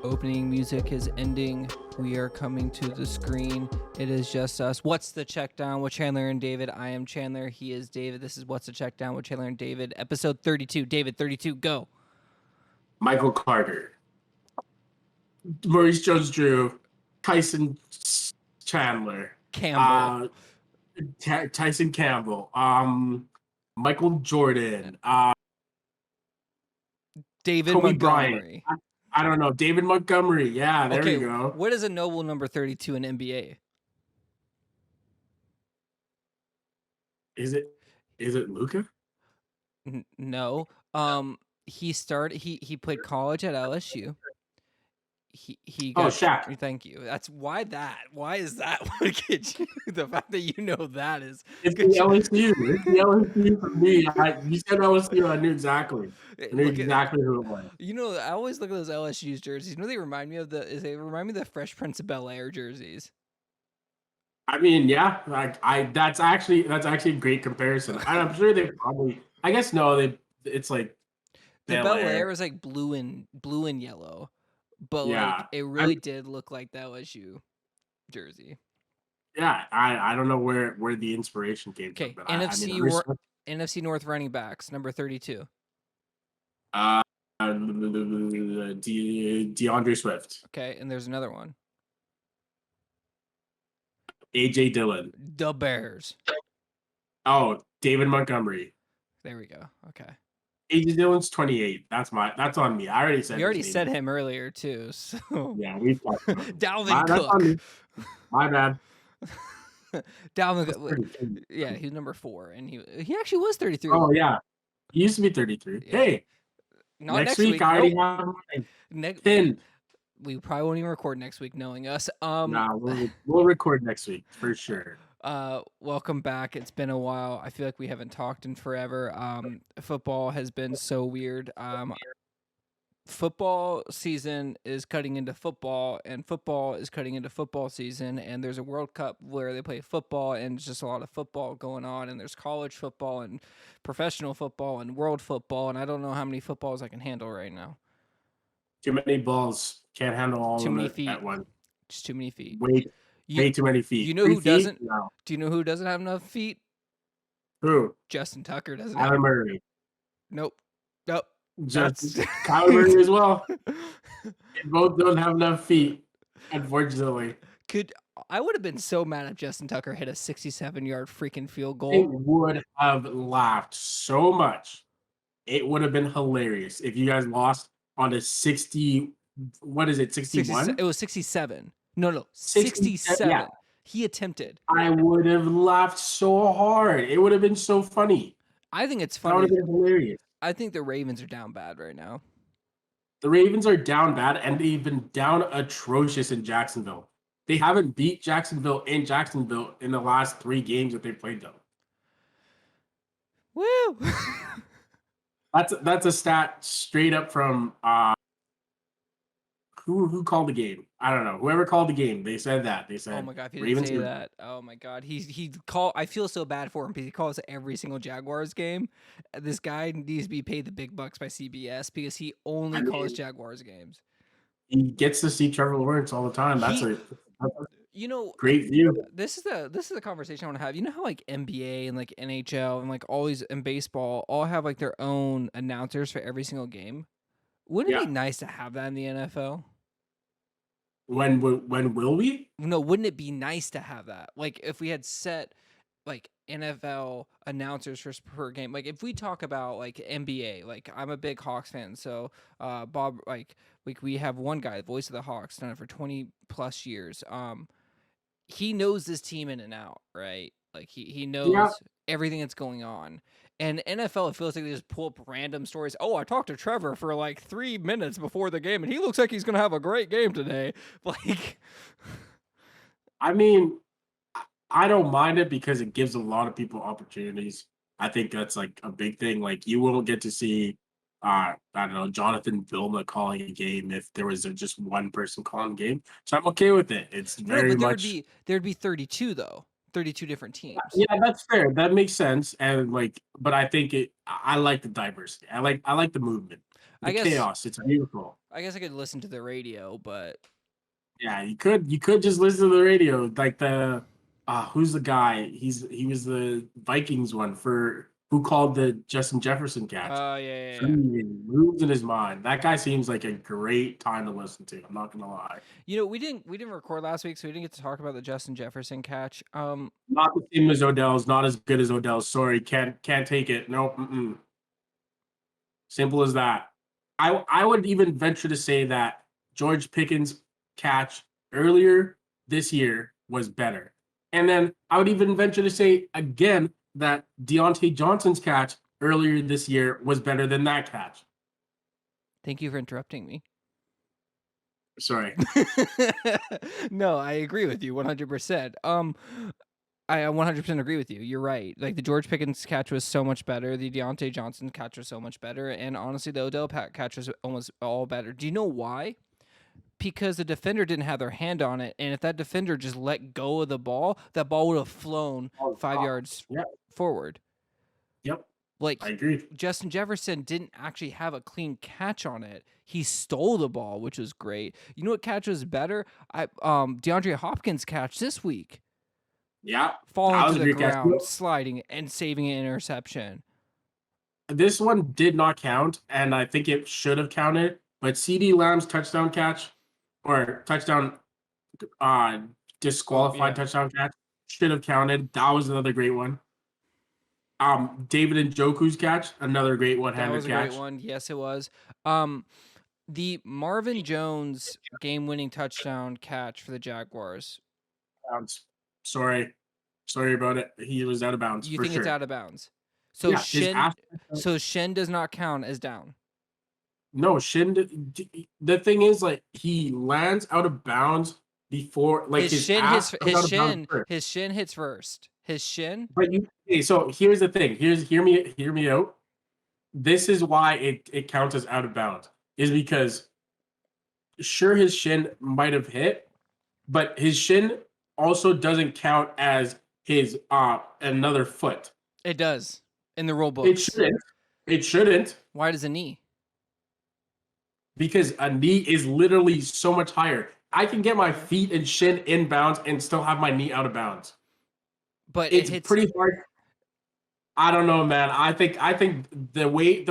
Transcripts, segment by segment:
Opening music is ending. We are coming to the screen. It is just us. What's the check down with Chandler and David? I am Chandler. He is David. This is What's the check down with Chandler and David. Episode 32. David, 32, go. Michael Carter, Maurice Jones-Drew, Tyson Chandler, Campbell. Tyson Campbell, Michael Jordan, David Kobe Montgomery. Bryant. I don't know. David Montgomery. Yeah, there you go. What is a noble number 32 in NBA? Is it Luka? No. He played college at LSU. He got, Shaq. Thank you. That's why is that what gets you? The fact that you know that is it's the LSU. It's the LSU for me. You said LSU, I knew exactly. I knew exactly who it was. You know, I always look at those LSU's jerseys. You know, they remind me of the Fresh Prince of Bel-Air jerseys. I mean, yeah, that's actually a great comparison. I'm sure they probably. I guess no, it's like the Bel-Air is like blue and yellow, but like it really did look like the LSU jersey. Yeah, I don't know where the inspiration came from. But NFC North running backs number 32. DeAndre Swift. Okay, and there's another one. AJ Dillon. The Bears. Oh, David Montgomery. There we go. Okay. AJ Dillon's 28. That's on me. I already said. You already said him earlier too. So yeah, we. Dalvin Cook. My bad. Dalvin Cook. Yeah, he's number 4, and he actually was 33. Oh yeah, he used to be 33. Yeah. Hey, next week I already have mine. 10. We probably won't even record next week, knowing us. Nah, we'll record next week for sure. Welcome back. It's been a while. I feel like we haven't talked in forever. Football has been so weird. Football season is cutting into football, and football is cutting into football season, and there's a World Cup where they play football, and it's just a lot of football going on, and there's college football and professional football and world football, and I don't know how many footballs I can handle right now. Too many balls. Can't handle all too of many it feet. At once. Just too many feet. Way too many feet. You know 3 who doesn't? No. Do you know who doesn't have enough feet? Who? Justin Tucker doesn't. Kyler Murray. Nope. Just Kyler Murray as well. They both don't have enough feet, unfortunately. I would have been so mad if Justin Tucker hit a 67-yard freaking field goal. It would have laughed so much. It would have been hilarious if you guys lost on a 60. What is it? 61? It was 67. No, 67. Yeah. He attempted. I would have laughed so hard. It would have been so funny. I think it's funny. That would have been hilarious. I think the Ravens are down bad right now. The Ravens are down bad, and they've been down atrocious in Jacksonville. They haven't beat Jacksonville in the last 3 games that they've played, though. Woo! That's a stat straight up from who called the game? I don't know. Whoever called the game, they said that. They said, "Oh my god, he didn't say that." Oh my god, he called. I feel so bad for him because he calls every single Jaguars game. This guy needs to be paid the big bucks by CBS because he only calls Jaguars games. He gets to see Trevor Lawrence all the time. That's great view. This is the conversation I want to have. You know how like NBA and like NHL and like always in baseball all have like their own announcers for every single game. Wouldn't it be nice to have that in the NFL? When will we? No, wouldn't it be nice to have that? Like if we had set like NFL announcers per game. Like if we talk about like NBA, like I'm a big Hawks fan, so Bob, like we have one guy, the voice of the Hawks, done it for 20 plus years. He knows this team in and out, right? Like he knows everything that's going on. And NFL, it feels like they just pull up random stories. Oh, I talked to Trevor for like 3 minutes before the game, and he looks like he's going to have a great game today. Like, I mean, I don't mind it because it gives a lot of people opportunities. I think that's like a big thing. Like you won't get to see, I don't know, Jonathan Vilma calling a game if there was just one person calling a game. So I'm okay with it. It's very much. There'd be 32 though. 32 different teams. Yeah, that's fair. That makes sense. And like, but I think I like the diversity. I like the movement. I the guess chaos. It's beautiful. I guess I could listen to the radio, but Yeah, you could just listen to the radio. Like the who's the guy? He was the Vikings one for who called the Justin Jefferson catch. oh yeah, yeah, yeah. Moves in his mind. That guy seems like a great time to listen to. I'm not gonna lie. You know, we didn't record last week, so we didn't get to talk about the Justin Jefferson catch. Not the same as Odell's. Not as good as Odell's. Sorry, can't take it. No, simple as that. I would even venture to say that George Pickens' catch earlier this year was better. And then I would even venture to say again that Deontay Johnson's catch earlier this year was better than that catch. Thank you for interrupting me. Sorry. No, I agree with you 100%. I 100% agree with you. You're right. Like the George Pickens catch was so much better. The Deontay Johnson catch was so much better, and honestly, the Odell catch was almost all better. Do you know why? Because the defender didn't have their hand on it, and if that defender just let go of the ball, that ball would have flown Oh, 5 yards yeah. forward. Yep. Like I agree. Justin Jefferson didn't actually have a clean catch on it. He stole the ball, which was great. You know what catch was better? DeAndre Hopkins' catch this week. Yeah. Falling That was to a the great catch. ground, sliding, and saving an interception. This one did not count, and I think it should have counted. But CD Lamb's touchdown catch or touchdown uh disqualified Yeah. touchdown catch should have counted. That was another great one. David Njoku's catch, another great That one-handed was a catch. great one. Yes, it was. The Marvin Jones game-winning touchdown catch for the Jaguars. Sorry about it. He was out of bounds You for think it's sure. out of bounds? So Yeah, his Shen does not count as down. no Shin. The thing is, like, he lands out of bounds before, like, His his shin ass hits goes out of bounds first. his shin hits first. His shin. But okay, so here's the thing. Hear me out. This is why it counts as out of bounds. Is because sure his shin might have hit, but his shin also doesn't count as his another foot. It does in the rule It books. shouldn't. It shouldn't, Why does a knee? because a knee is literally so much higher. I can get my feet and shin in bounds and still have my knee out of bounds. But It's it hits. pretty hard. I don't know, man. I think the way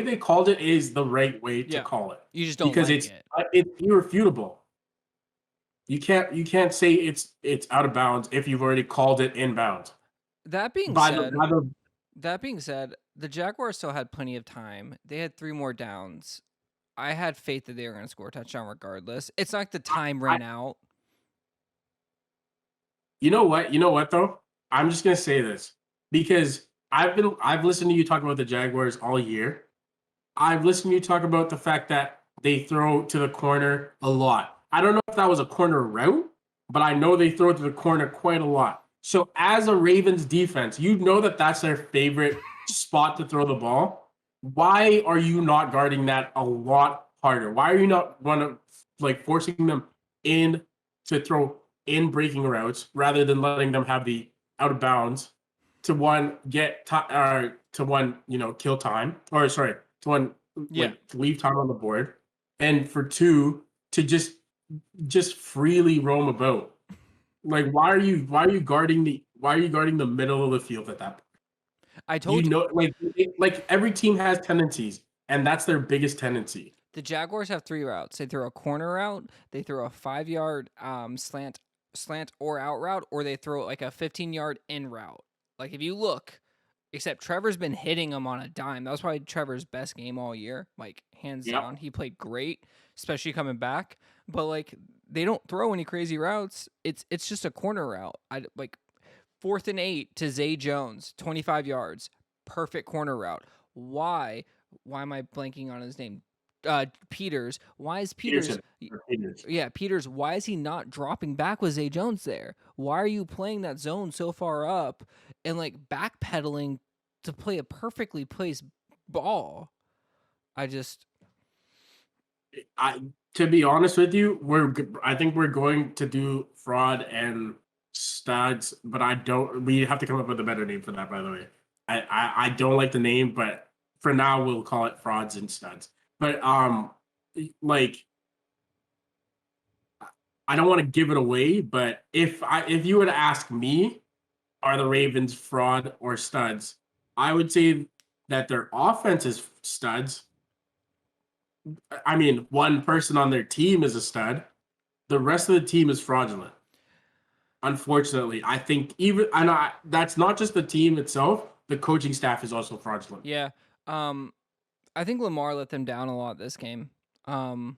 they called it is the right way to Yeah. call it, You just don't because like it. it's irrefutable. You can't say it's out of bounds if you've already called it in bounds. That being By said, the the Jaguars still had plenty of time. They had 3 more downs. I had faith that they were going to score a touchdown regardless. It's not like the time ran out. You know what though? I'm just gonna say this because I've listened to you talk about the Jaguars all year. I've listened to you talk about the fact that they throw to the corner a lot. I don't know if that was a corner route, but I know they throw to the corner quite a lot. So as a Ravens defense, you know that that's their favorite spot to throw the ball. Why are you not guarding that a lot harder? Why are you not forcing them in to throw in breaking routes rather than letting them have the out of bounds to kill time, or sorry, to one leave time on the board, and for 2 to just freely roam about. Like, why are you guarding the middle of the field at that point? I told you, like every team has tendencies, and that's their biggest tendency. the Jaguars have 3 routes. They throw a corner route, they throw a 5-yard slant or out route, or they throw like a 15-yard in route. Like if you look, except Trevor's been hitting them on a dime. That was probably Trevor's best game all year, like hands down. He played great, especially coming back. But like they don't throw any crazy routes. It's just a corner route. I like 4th and 8 to Zay Jones, 25 yards, perfect corner route. Why am I blanking on his name? Peters. Why is Peters? Yeah, Peters. Why is he not dropping back with Zay Jones there? Why are you playing that zone so far up and like backpedaling to play a perfectly placed ball? To be honest with you, I think we're going to do fraud and studs, but we have to come up with a better name for that, by the way. I don't like the name, but for now we'll call it frauds and studs. But like I don't want to give it away, but if you were to ask me, are the Ravens fraud or studs? I would say that their offense is studs. I mean, one person on their team is a stud. The rest of the team is fraudulent. Unfortunately, I think that's not just the team itself. The coaching staff is also fraudulent. Yeah. I think Lamar let them down a lot this game. Um,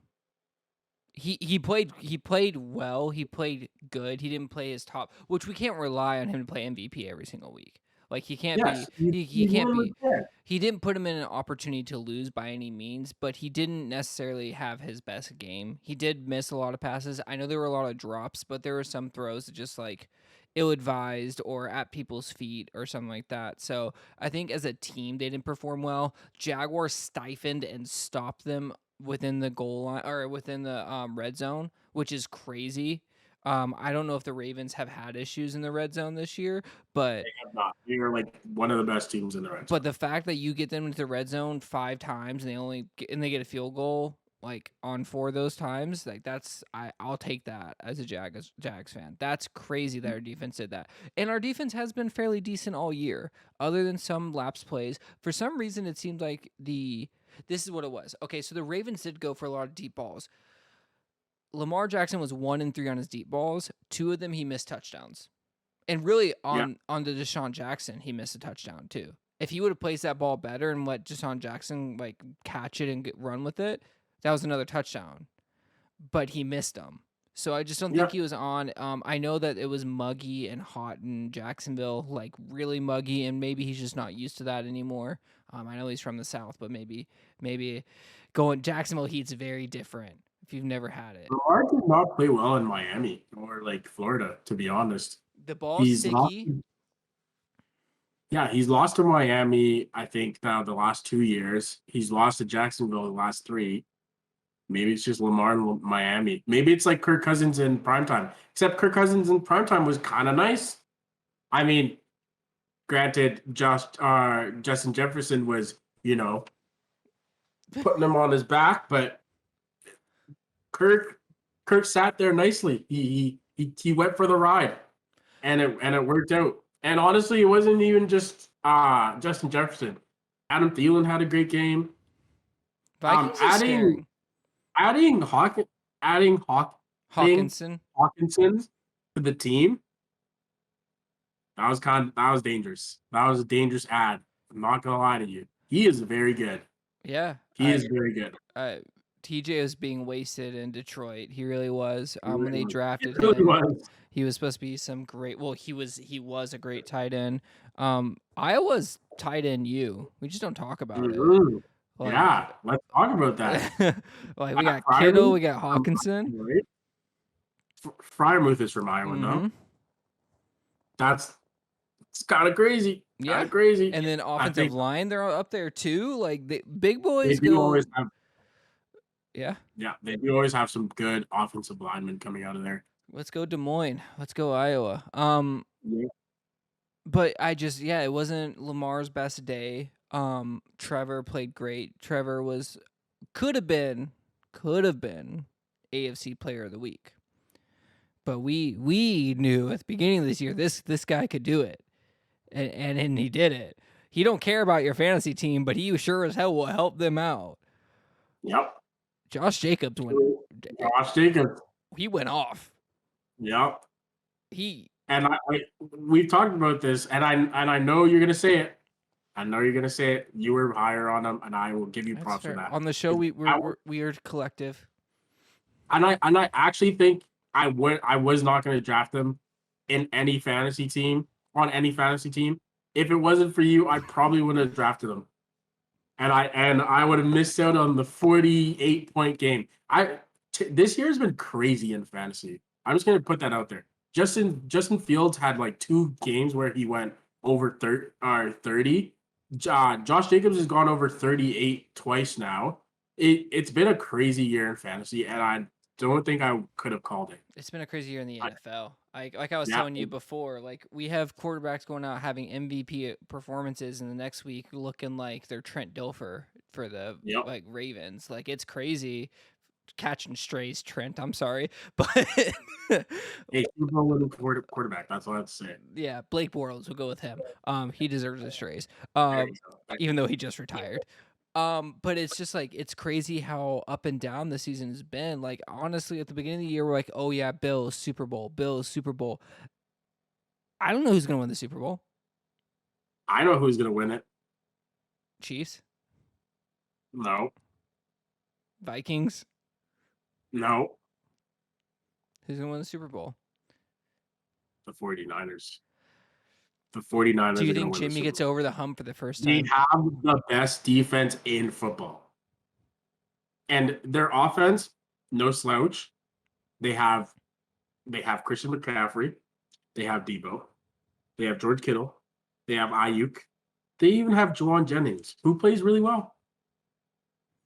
he played well. He played good. He didn't play his top, which we can't rely on him to play MVP every single week. Like he can't Yes, be he he can't literally be did. he didn't put him in an opportunity to lose by any means, but he didn't necessarily have his best game. He did miss a lot of passes. I know there were a lot of drops, but there were some throws that just like ill-advised or at people's feet or something like that. So I think as a team they didn't perform well. Jaguars stifled and stopped them within the goal line or within the red zone, which is crazy. I don't know if the Ravens have had issues in the red zone this year, but They have not. They are like one of the best teams in the red zone. the fact that you get them into the red zone 5 times and they get a field goal like on 4 of those times, like I'll take that as a Jags fan. That's crazy that our defense did that. And our defense has been fairly decent all year, other than some lapse plays. For some reason, it seemed like this is what it was. Okay, so the Ravens did go for a lot of deep balls. Lamar Jackson was 1-3 on his deep balls. 2 of them he missed touchdowns. And really on the Deshaun Jackson, he missed a touchdown too. If he would have placed that ball better and let Deshaun Jackson like catch it and run with it, that was another touchdown. But he missed them. So I just don't think he was on. I know that it was muggy and hot in Jacksonville, like really muggy, and maybe he's just not used to that anymore. I know he's from the South, but maybe going Jacksonville Heat's very different if you've never had it. Lamar did not play well in Miami or like Florida, to be honest. The ball's He's lost. sticky. Yeah, he's lost to Miami, I think, now the last 2 years. He's lost to Jacksonville the last three. Maybe it's just Lamar in Miami. Maybe it's like Kirk Cousins in primetime. Except Kirk Cousins in primetime was kind of nice. I mean, granted, Justin Jefferson was, putting him on his back, but Kirk sat there nicely. He went for the ride, and it worked out. And honestly, it wasn't even just Justin Jefferson. Adam Thielen had a great game. Vikings are scary. Adding Hawkinson to the team, that was dangerous. That was a dangerous ad. I'm not gonna lie to you. He is very good. Yeah, he is very good. TJ was being wasted in Detroit. He really was. When they drafted really him, he was supposed to be some great. Well, he was a great tight end. Iowa's tight end. We just don't talk about it. Like, yeah, let's talk about that. Like we got Kittle, we got Hawkinson. Right? Freiermuth is from Iowa, no? It's kind of crazy. Yeah, crazy. And then offensive line, they're up there too. Like the big boys go. Always have, yeah, they do always have some good offensive linemen coming out of there. Let's go Des Moines. Let's go Iowa. Yeah. But it wasn't Lamar's best day. Trevor played great. Trevor could have been AFC Player of the Week. But we knew at the beginning of this year this guy could do it, and he did it. He don't care about your fantasy team, but he sure as hell will help them out. Yep. Josh Jacobs he went off. Yep. We've talked about this, and I know you're gonna say it. I know you're gonna say it. You were higher on him, and I will give you props for that. On the show, we are collective. And I actually think I was not going to draft him in any fantasy team on any fantasy team. If it wasn't for you, I probably wouldn't have drafted him. And I would have missed out on the 48-point game. This year has been crazy in fantasy. I'm just going to put that out there. Justin Fields had like 2 games where he went over 30. Josh Jacobs has gone over 38 twice now. It's been a crazy year in fantasy, and don't think I could have called it. It's been a crazy year in the I, NFL. Like I was yeah, telling you before, like we have quarterbacks going out having MVP performances, and the next week looking like they're Trent Dilfer for the yep. like Ravens. Like it's crazy catching strays, Trent. I'm sorry, but Hey, Super Bowl winning quarterback. That's all I have to say. yeah, Blake Bortles will go with him. He deserves the strays. There you go. Even though he just retired. But it's just like it's crazy how up and down the season has been. Like honestly, at the beginning of the year, we're like, oh yeah, Bills Super Bowl, Bills Super Bowl. I don't know who's gonna win the Super Bowl. I know who's gonna win it. Chiefs, No, Vikings. no, Who's gonna win the Super Bowl? the 49ers. The Do 49ers you are gonna think win the Jimmy Super gets Bowl. over the hump for the first They time? have the best defense in football. And their offense, no slouch. They have Christian McCaffrey, they have Debo, they have George Kittle, they have Ayuk, they even have Juwan Jennings, who plays really well.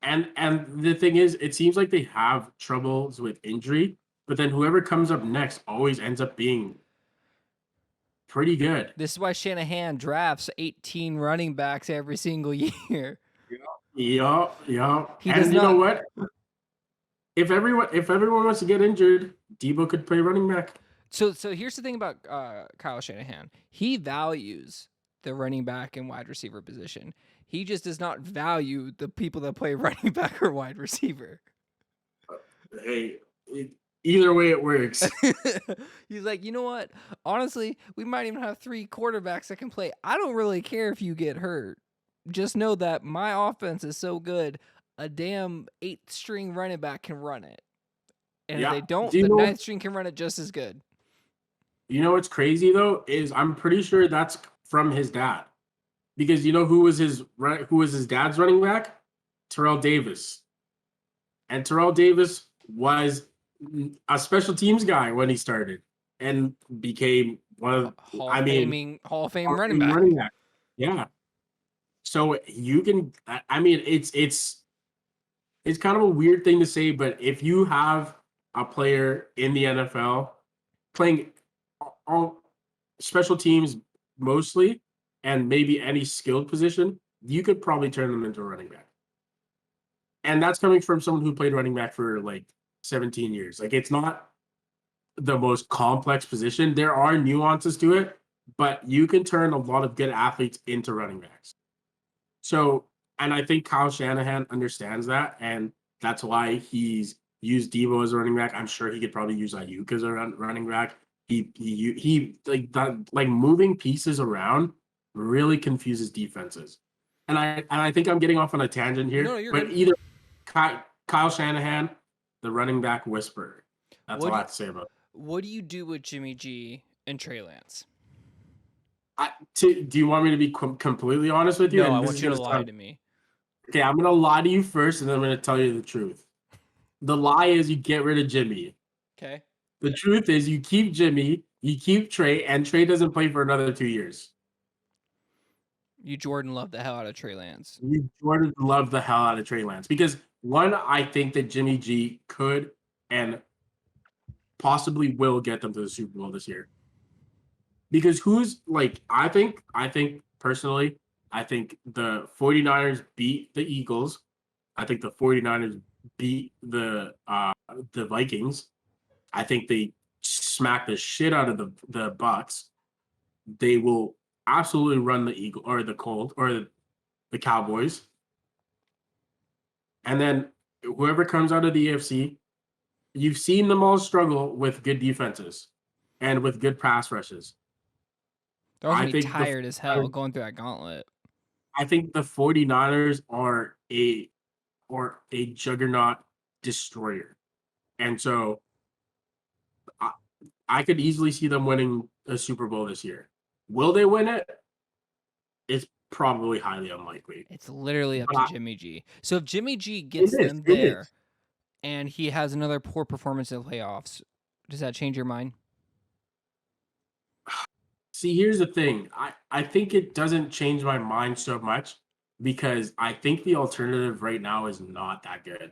And the thing is, it seems like they have troubles with injury, but then whoever comes up next always ends up being pretty good. This is why Shanahan drafts 18 running backs every single year. Yeah, yeah. He does And you know not. what? If everyone wants to get injured, Debo could play running back. So here's the thing about Kyle Shanahan. He values the running back and wide receiver position. He just does not value the people that play running back or wide receiver. Hey, either way it works. He's like, you know what? Honestly, we might even have 3 quarterbacks that can play. I don't really care if you get hurt. Just know that my offense is so good, a damn 8th-string running back can run it. And if Yeah. they don't, Do you the know? 9th string can run it just as good. You know what's crazy though is I'm pretty sure that's from his dad, because you know who was his dad's running back? Terrell Davis, and Terrell Davis was a special teams guy when he started and became one of, I mean, Hall of Fame Hall of running Fame back. running back. Yeah. So you can. I mean, it's kind of a weird thing to say, but if you have a player in the NFL playing all special teams mostly, and maybe any skilled position, you could probably turn them into a running back. And that's coming from someone who played running back for like 17 years. Like it's not the most complex position. There are nuances to it, but you can turn a lot of good athletes into running backs. So, and I think Kyle Shanahan understands that, and that's why he's used Debo as a running back. I'm sure he could probably use Ayuk as a running back. He like that, like moving pieces around really confuses defenses. And I think I'm getting off on a tangent No, here, you're but good. either Kyle Shanahan, the running back whisperer. That's What all do I you, have to say about it. what do you do with Jimmy G and Trey Lance? Do you want me to be completely honest with you? No, I And this want is you to gonna lie sound to me. okay. I'm gonna lie to you first, and then I'm gonna tell you the truth. The lie is you get rid of Jimmy. Okay. The truth is you keep Jimmy, you keep Trey, and Trey doesn't play for another 2 years. You Jordan love the hell out of Trey Lance. You Jordan love the hell out of Trey Lance because one, I think that Jimmy G could and possibly will get them to the Super Bowl this year. Because who's like I think personally, I think the 49ers beat the Eagles. I think the 49ers beat the Vikings. I think they smack the shit out of the Bucks. They will absolutely run the Eagle or the Colt or the Cowboys. And then whoever comes out of the AFC, you've seen them all struggle with good defenses and with good pass rushes. They're also I gonna be think the tired as hell going through that gauntlet. I think the 49ers are a juggernaut destroyer. And so I, I could easily see them winning a Super Bowl this year. Will they win it? It's probably highly unlikely. It's literally up But to Jimmy G. So if Jimmy G it gets is. them It there is. and he has another poor performance in the playoffs, does that change your mind? See, here's the thing. I think it doesn't change my mind so much because I think the alternative right now is not that good.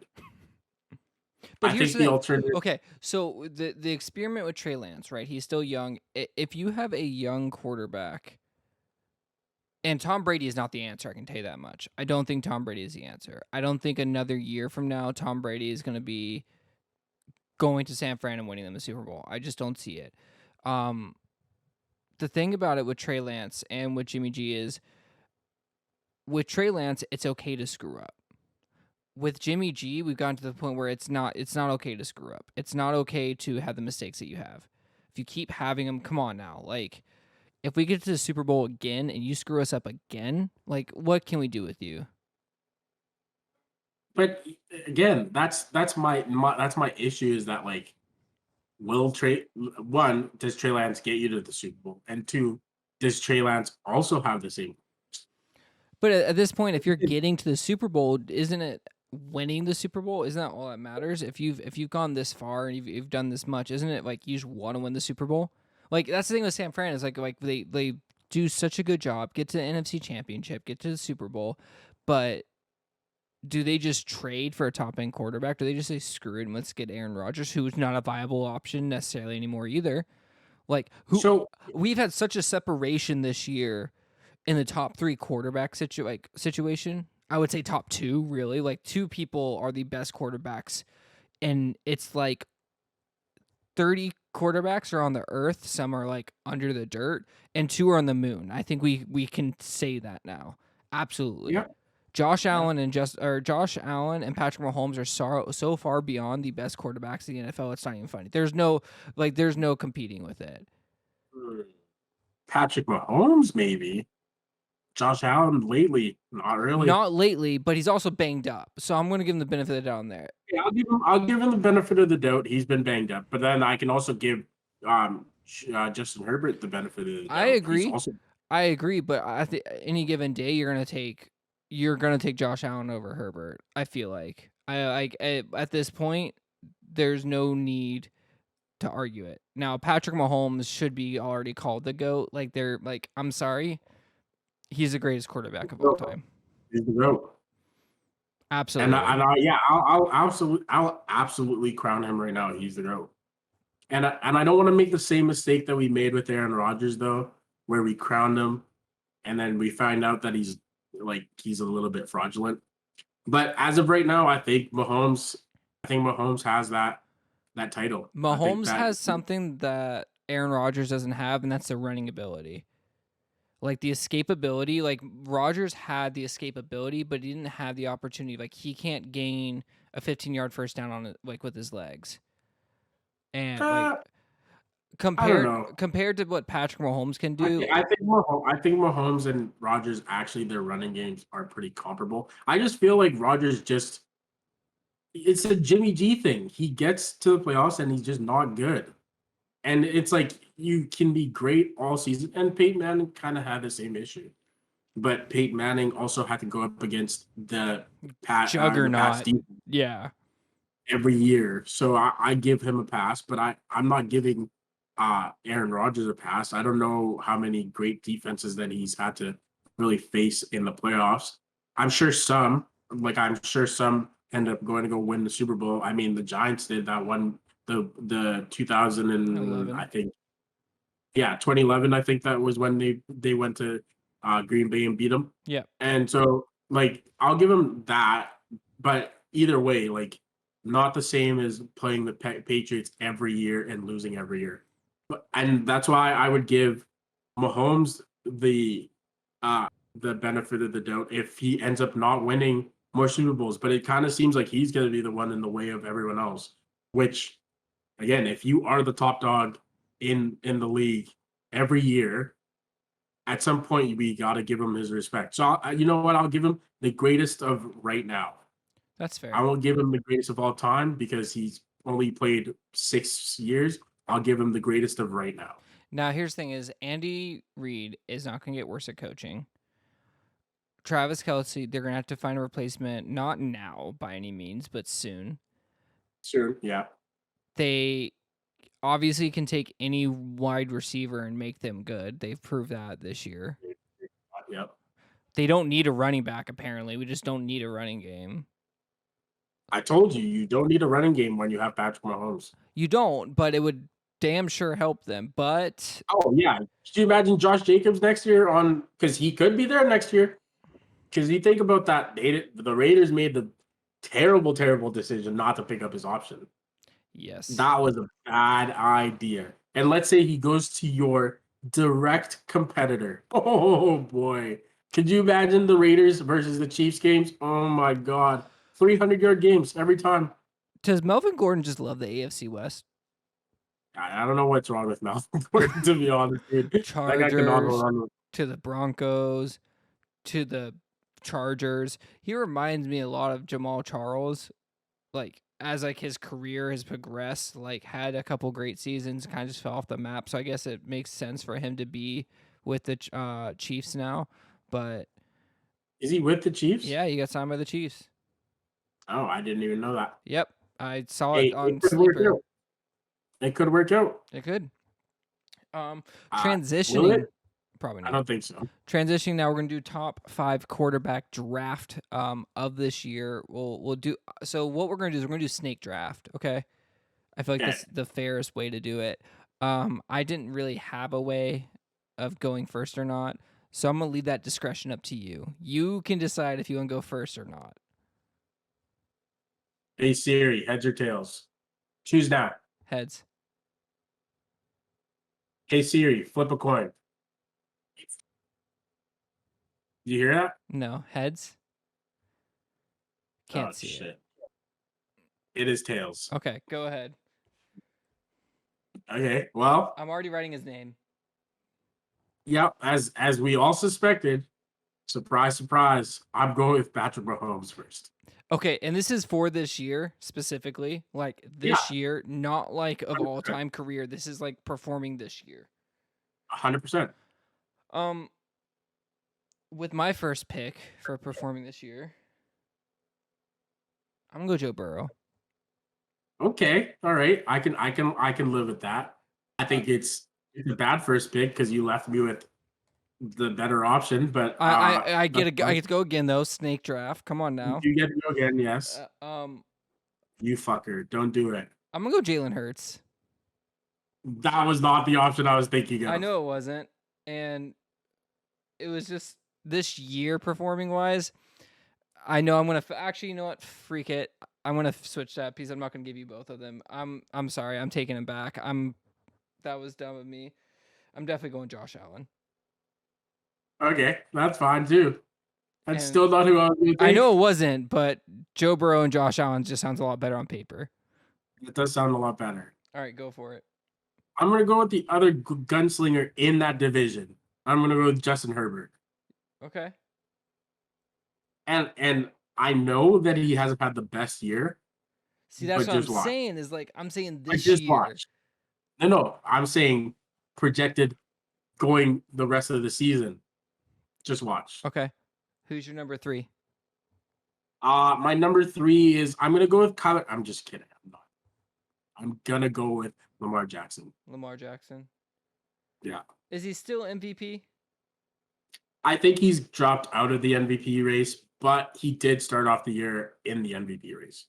But I here's think the the thing. alternative. Okay, so the experiment with Trey Lance, right? He's still young. If you have a young quarterback, and Tom Brady is not the answer, I can tell you that much. I don't think Tom Brady is the answer. I don't think another year from now Tom Brady is going to be going to San Fran and winning them the Super Bowl. I just don't see it. Um, the thing about it with Trey Lance and with Jimmy G is with Trey Lance, it's okay to screw up. With Jimmy G, we've gotten to the point where it's not okay to screw up. It's not okay to have the mistakes that you have. If you keep having them, come on now. Like if we get to the Super Bowl again and you screw us up again, like what can we do with you? But again, that's my issue is that like will Trey one does Trey Lance get you to the Super Bowl, and two does Trey Lance also have the same? But at this point, if you're getting to the Super Bowl, isn't it winning the Super Bowl? Isn't that all that matters? If you've gone this far and you've done this much, isn't it like you just want to win the Super Bowl? Like that's the thing with San Fran is like they do such a good job, get to the NFC Championship, get to the Super Bowl, but do they just trade for a top end quarterback? Do they just say screw it and let's get Aaron Rodgers, who's not a viable option necessarily anymore either? Like who So we've had such a separation this year in the top three quarterback situation. I would say top two, really. Like two people are the best quarterbacks, and it's like 30 quarterbacks are on the earth, some are like under the dirt, and two are on the moon. I think we can say that now. Absolutely. yeah, yeah. Josh Allen and Patrick Mahomes are so far beyond the best quarterbacks in the NFL. It's not even funny. There's no competing with it. Hmm. Patrick Mahomes, maybe. Josh Allen lately, not really. Not lately, but he's also banged up. So I'm going to give him the benefit of the doubt on there. Yeah, I'll give him the benefit of the doubt. He's been banged up, but then I can also give Justin Herbert the benefit of the I doubt. He's agree. also I agree, but at any given day, you're gonna take Josh Allen over Herbert. I feel like at this point, there's no need to argue it. Now, Patrick Mahomes should be already called the GOAT. Like they're like, I'm sorry, he's the greatest quarterback of all time. he's the GOAT. Absolutely. Yeah, I'll absolutely crown him right now. He's the GOAT. And I don't want to make the same mistake that we made with Aaron Rodgers though, where we crowned him and then we find out that he's a little bit fraudulent. But as of right now, I think Mahomes has that title. I think Mahomes that has something that Aaron Rodgers doesn't have, and that's the running ability. Like the escapability, like Rodgers had the escapability, but he didn't have the opportunity. Like he can't gain a 15-yard first down on it, like with his legs. And like uh, I don't compared know. compared to what Patrick Mahomes can I do, think I think Mahomes and Rodgers actually their running games are pretty comparable. I just feel like Rodgers just it's a Jimmy G thing. He gets to the playoffs and he's just not good. And it's like you can be great all season. And Peyton Manning kind of had the same issue. But Peyton Manning also had to go up against the Pats juggernaut. defense Yeah. every year. So I give him a pass, but I'm not giving Aaron Rodgers a pass. I don't know how many great defenses that he's had to really face in the playoffs. I'm sure some end up going to go win the Super Bowl. I mean, the Giants did that one the 2000 and 11. I think yeah 2011. I think that was when they went to Green Bay and beat them. Yep. And so like I'll give him that, but either way, like not the same as playing the Patriots every year and losing every year. And that's why I would give Mahomes uh the benefit of the doubt if he ends up not winning more Super Bowls. But it kind of seems like he's going to be the one in the way of everyone else. Which again, if you are the top dog in the league every year, at some point we got to give him his respect. So you know what? I'll give him the greatest of right now. That's I fair. won't give him the greatest of all time because he's only played 6 years. I'll give him the greatest of right now. Now here's the thing: is Andy Reid is not going to get worse at coaching. Travis Kelsey, they're going to have to find a replacement. Not now by any means, but soon. Sure. Yeah. They obviously can take any wide receiver and make them good. They've proved that this year. Yep. They don't need a running back, apparently. We just don't need a running game. I told you, you don't need a running game when you have Patrick Mahomes. You don't, but it would damn sure help them. But Oh yeah, could you imagine Josh Jacobs next year on? Because he could be there next year. Because you think about that, the Raiders made the terrible, terrible decision not to pick up his option. yes, That was a bad idea. And let's say he goes to your direct competitor. Oh boy. Could you imagine the Raiders versus the Chiefs games? Oh my God. 300-yard games every time. does Melvin Gordon just love the AFC West? I don't know what's wrong with Malcolm Gordon, to be honest, dude. That guy cannot Chargers run. to the Broncos to the Chargers. He reminds me a lot of Jamal Charles. Like as like his career has progressed, like had a couple great seasons, kind of just fell off the map. So I guess it makes sense for him to be with the Chiefs now. But Is he with the Chiefs? yeah, he got signed by the Chiefs. Oh, I didn't even know that. Yep, I saw it Hey, on it could work Sleeper. out. It could work out. It could. Um, Will transitioning, it? probably I not. don't think so. Transitioning now, we're gonna do top 5 quarterback draft of this year. We'll do so. What we're gonna do is we're gonna do snake draft. Okay, I feel like Okay. this is the fairest way to do it. I didn't really have a way of going first or not, so I'm gonna leave that discretion up to you. You can decide if you want to go first or not. Hey Siri, heads or tails? Choose now. Heads. Hey Siri, flip a coin. You hear that? No heads. Oh Can't see it. shit. It is tails. Okay, go ahead. Okay. Well, I'm already writing his name. yeah, as we all suspected, surprise, surprise, I'm going with Patrick Mahomes first. Okay, and this is for this year specifically, like Yeah, this year, not like of all 100%. time career. This is like performing this year. 100%. Um, with my first pick for performing this year, I'm gonna go Joe Burrow. Okay. All right. I can live with that. I Uh, think it's a bad first pick because you left me with the better option, but I that's get I fine. get to go again though. Snake draft. Come on now. You get to go again, yes. Uh, um, You fucker. Don't do it. I'm gonna go Jalen Hurts. That was not the option I was thinking I of. know it wasn't, and it was just this year performing wise. I know I'm gonna actually. You know what? Freak it. I'm gonna switch that piece. I'm not gonna give you both of them. I'm sorry. I'm taking it back. That was dumb of me. I'm definitely going Josh Allen. Okay, that's fine too. That's And still not who I was gonna I know take. it wasn't, but Joe Burrow and Josh Allen just sounds a lot better on paper. It does sound a lot better. All right, go for it. I'm gonna go with the other gunslinger in that division. I'm gonna go with Justin Herbert. Okay. And I know that he hasn't had the best year, See, that's but what I'm just watch. saying. Is like I'm saying But this just year. watch. No, I'm saying projected going the rest of the season. Just watch. Okay. Who's your number 3? My number 3 is I'm gonna go with Kyler. I'm just kidding. I'm not. I'm gonna go with Lamar Jackson. Lamar Jackson. Yeah. Is he still MVP? I think he's dropped out of the MVP race, but he did start off the year in the MVP race.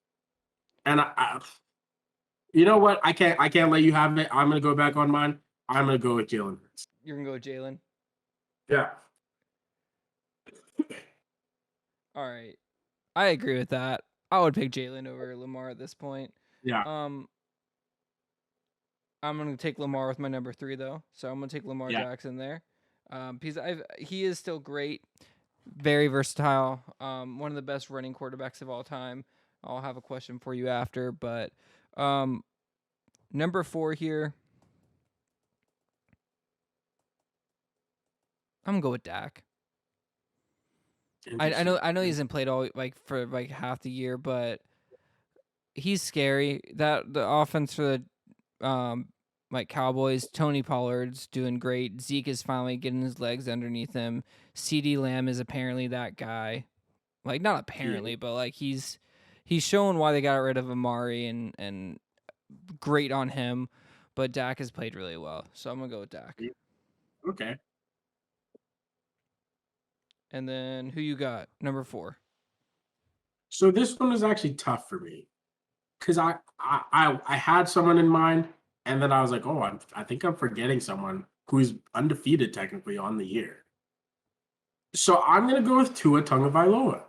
And you know what? I can't let you have it. I'm gonna go back on mine. I'm gonna go with Jalen Hurts. You're gonna go with Jalen. Yeah. All right. I agree with that. I would pick Jalen over Lamar at this point. Yeah. Um, I'm gonna take Lamar with my number 3 though. So I'm gonna take Lamar Yeah. Jackson there. Because he is still great, very versatile. One of the best running quarterbacks of all time. I'll have a question for you after, but number 4 here. I'm gonna go with Dak. I know he hasn't played all like for like half the year, but he's scary. That the offense for the like Cowboys, Tony Pollard's doing great. Zeke is finally getting his legs underneath him. CD Lamb is apparently that guy. Like not Yeah. apparently, but like he's shown why they got rid of Amari and great on him. But Dak has played really well, so I'm gonna go with Dak. Okay. And then who you got? Number 4. So this one is actually tough for me because I had someone in mind, and then I was like, oh, I think I'm forgetting someone who's undefeated technically on the year. So I'm gonna go with Tua Tagovailoa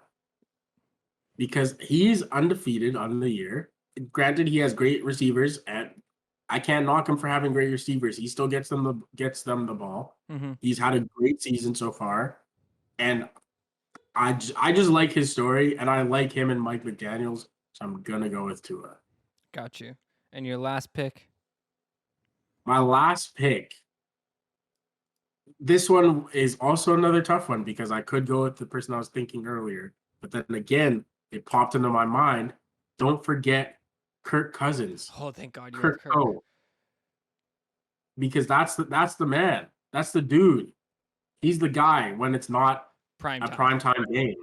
because he's undefeated on the year. Granted, he has great receivers, and I can't knock him for having great receivers. He still gets them the ball. Hmm. He's had a great season so far, and I just like his story, and I like him and Mike McDaniel's, so I'm gonna go with Tua. Got you. And your last pick? My last pick. This one is also another tough one because I could go with the person I was thinking earlier, but then again, it popped into my mind. Don't forget Kirk Cousins, Oh, thank God you have Kirk Kirk. Co, because that's the man. That's the dude. He's the guy when it's not Prime a time. primetime game.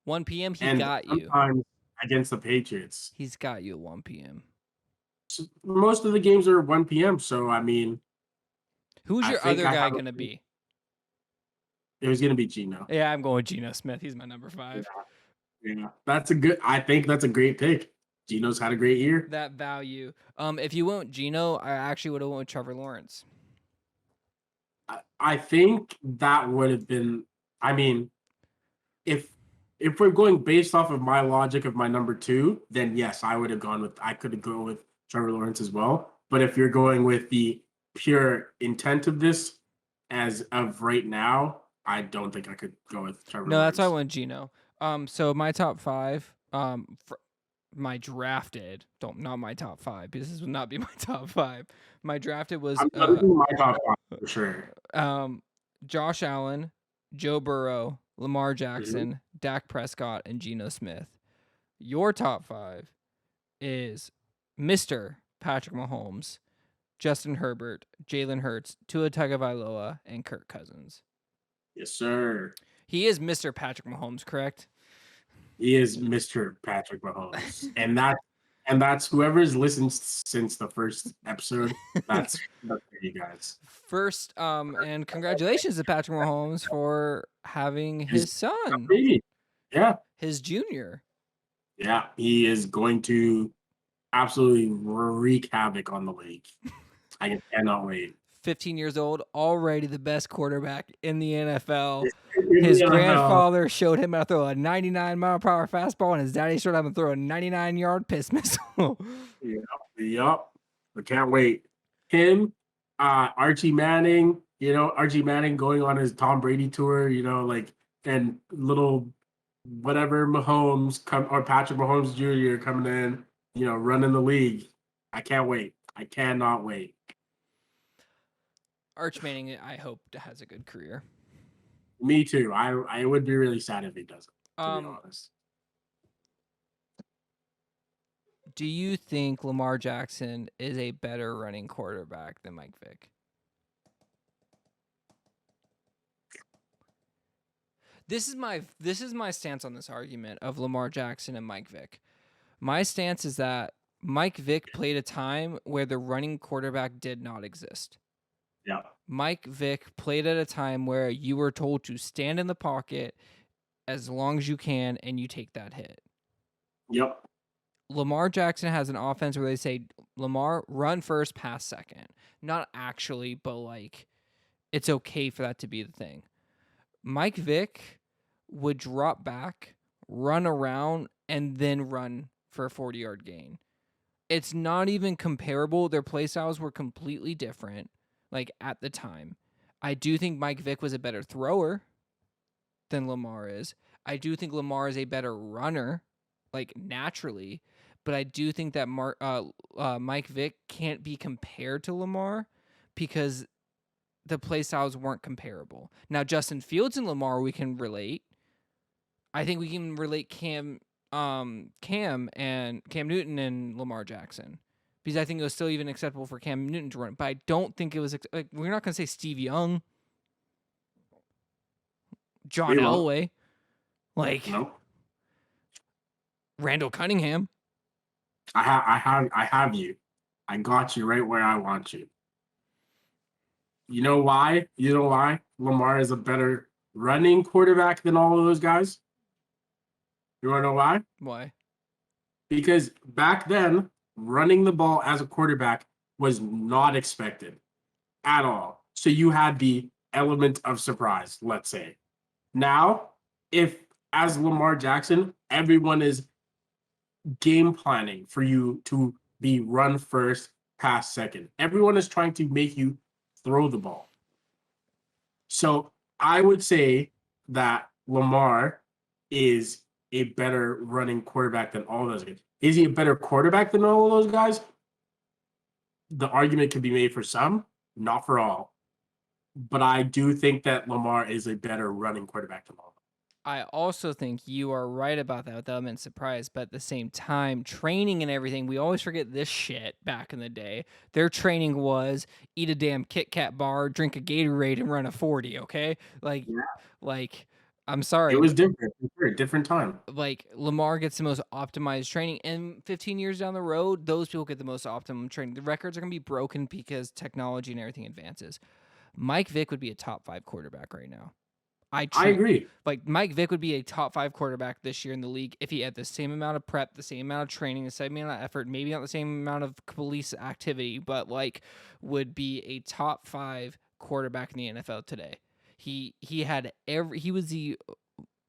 1 p.m. He And got you. sometimes against the Patriots. He's got you at 1 p.m. Most of the games are 1 p.m. So I mean, Who's I your think other I guy have gonna be? it was gonna be Gino. Yeah, I'm going with Geno Smith. He's my number 5. Yeah. I think that's a great pick. Gino's had a great year. That value. If you went Geno, I actually would have went with Trevor Lawrence. I think that would have been. I mean, if if we're going based off of my logic of my number two, then yes, I would have gone with. I could go with Trevor Lawrence as well. But if you're going with the pure intent of this, as of right now, I don't think I could go with Trevor No, that's why I Lawrence. went Geno. So my top 5, my drafted, don't not my top 5 because this would not be my top 5. My drafted was I'm not in my top five for sure. um Josh Allen, Joe Burrow, Lamar Mhm. Jackson, Dak Prescott, and Geno Smith. Your top 5 is Mr. Patrick Mahomes, Justin Herbert, Jalen Hurts, Tua Tagovailoa, and Kirk Cousins. Yes, sir. He is Mr. Patrick Mahomes, correct? He is Mr. Patrick Mahomes, and that's whoever's listened since the first episode. That's for you guys. First, and congratulations to Patrick Mahomes for having He's his son, baby. Yeah, his junior. yeah. He is going to absolutely wreak havoc on the league. I cannot wait. 15 years old, already the best quarterback in the NFL. In His the NFL, grandfather showed him how to throw a 99-mile-per-hour fastball, and his daddy showed him how to throw a 99-yard piss missile. yep, yep. I can't wait. Him, Archie Manning. Archie Manning going on his Tom Brady tour. Like and little whatever Mahomes come or Patrick Mahomes Jr. coming in. Running the league. I can't wait. I cannot wait. Arch Manning, I hope, has a good career. Me too. I would be really sad if he doesn't. To be honest. Do you think Lamar Jackson is a better running quarterback than Mike Vick? This is my stance on this argument of Lamar Jackson and Mike Vick. My stance is that Mike Vick played a time where the running quarterback did not exist. Yeah. Mike Vick played at a time where you were told to stand in the pocket as long as you can and you take that hit. Yep. Lamar Jackson has an offense where they say, Lamar, run first, pass second. Not actually, but like it's okay for that to be the thing. Mike Vick would drop back, run around, and then run for a 40-yard gain. It's not even comparable. Their play styles were completely different, like at the time. I do think Mike Vick was a better thrower than Lamar is. I do think Lamar is a better runner, like naturally. But I do think that Mike Vick can't be compared to Lamar because the play styles weren't comparable. Now, Justin Fields and Lamar, we can relate. I think we can relate Cam Newton and Lamar Jackson because I think it was still even acceptable for Cam Newton to run. But I don't think it was like we're not gonna say Steve Young, John Elway, like no. Randall Cunningham. I have you. I got you right where I want you. You know why? You know why Lamar is a better running quarterback than all of those guys? You want to know why? Why? Because back then, running the ball as a quarterback was not expected at all. So you had the element of surprise, let's say. Now, if as Lamar Jackson, everyone is game planning for you to be run first, pass second. Everyone is trying to make you throw the ball. So I would say that Lamar is a better running quarterback than all those guys. Is he a better quarterback than all of those guys? The argument can be made for some, not for all. But I do think that Lamar is a better running quarterback than all. I also think you are right about that with element of surprise, but at the same time, training and everything, we always forget this shit back in the day. Their training was eat a damn Kit Kat bar, drink a Gatorade, and run a 40, okay? Yeah. Like I'm It sorry, was different. Different time. like Lamar gets the most optimized training, and 15 years down the road, those people get the most optimum training. The records are going to be broken because technology and everything advances. Mike Vick would be a top 5 quarterback right now. I agree. Like Mike Vick would be a top 5 quarterback this year in the league if he had the same amount of prep, the same amount of training, the same amount of effort, maybe not the same amount of police activity, but like would be a top 5 quarterback in the NFL today. He was the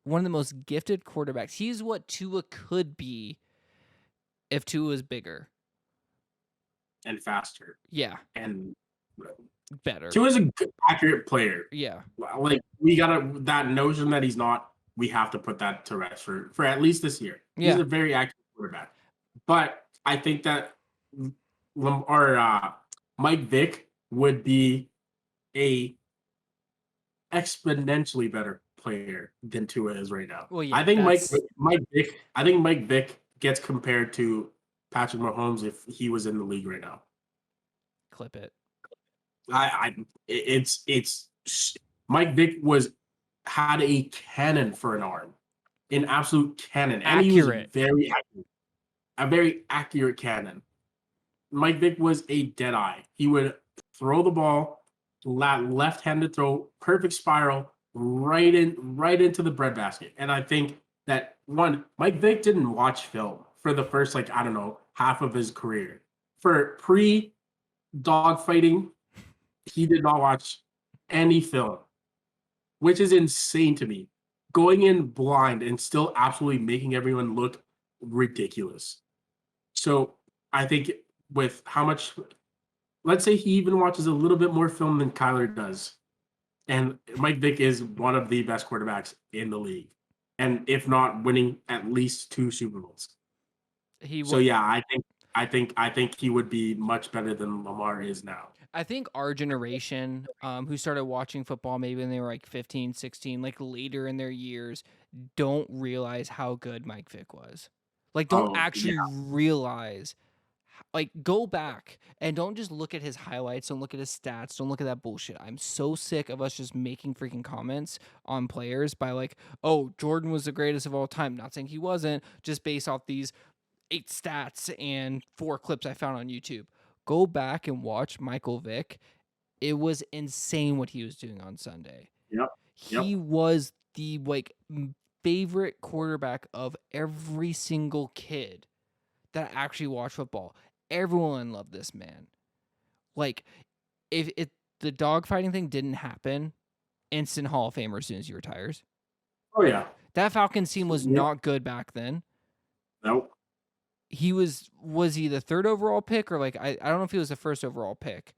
one of the most gifted quarterbacks. He's what Tua could be if Tua was bigger. And faster. Yeah, And better. Tua is a good, accurate player. Yeah. Like we gotta that notion that he's not, we have to put that to rest for at least this year. He's Yeah. a very accurate quarterback. But I think that or Mike Vick would be a exponentially better player than Tua is right now. Well, yeah, I think that's Mike Vick gets compared to Patrick Mahomes if he was in the league right now. clip it. It's Mike Vick had a cannon for an arm, an absolute cannon, and he was Accurate. very accurate, a very accurate cannon. Mike Vick was a dead eye. He would throw the ball, left-handed throw, perfect spiral, right into the breadbasket. And I think that Mike Vick didn't watch film for the first, like, I don't know, half of his career. For pre-dogfighting, he did not watch any film, which is insane to me. Going in blind and still absolutely making everyone look ridiculous. So I think with how much, let's say he even watches a little bit more film than Kyler does. And Mike Vick is one of the best quarterbacks in the league. And if not winning at least 2 Super Bowls. So yeah, I think he would be much better than Lamar is now. I think our generation, who started watching football maybe when they were like 15, 16, like later in their years, don't realize how good Mike Vick was. Like, don't actually realize. Like, go back and don't just look at his highlights. Don't look at his stats. Don't look at that bullshit. I'm so sick of us just making freaking comments on players by like, oh, Jordan was the greatest of all time. Not saying he wasn't, just based off these 8 stats and 4 clips I found on YouTube. Go back and watch Michael Vick. It was insane what he was doing on Sunday. Yep. He was the favorite quarterback of every single kid that actually watched football. Everyone loved this man. Like, if the dogfighting thing didn't happen, instant Hall of Famer as soon as he retires. Oh yeah. That Falcons team was not good back then. Nope. He was he the 3rd overall pick, or like I don't know if he was the 1st overall pick,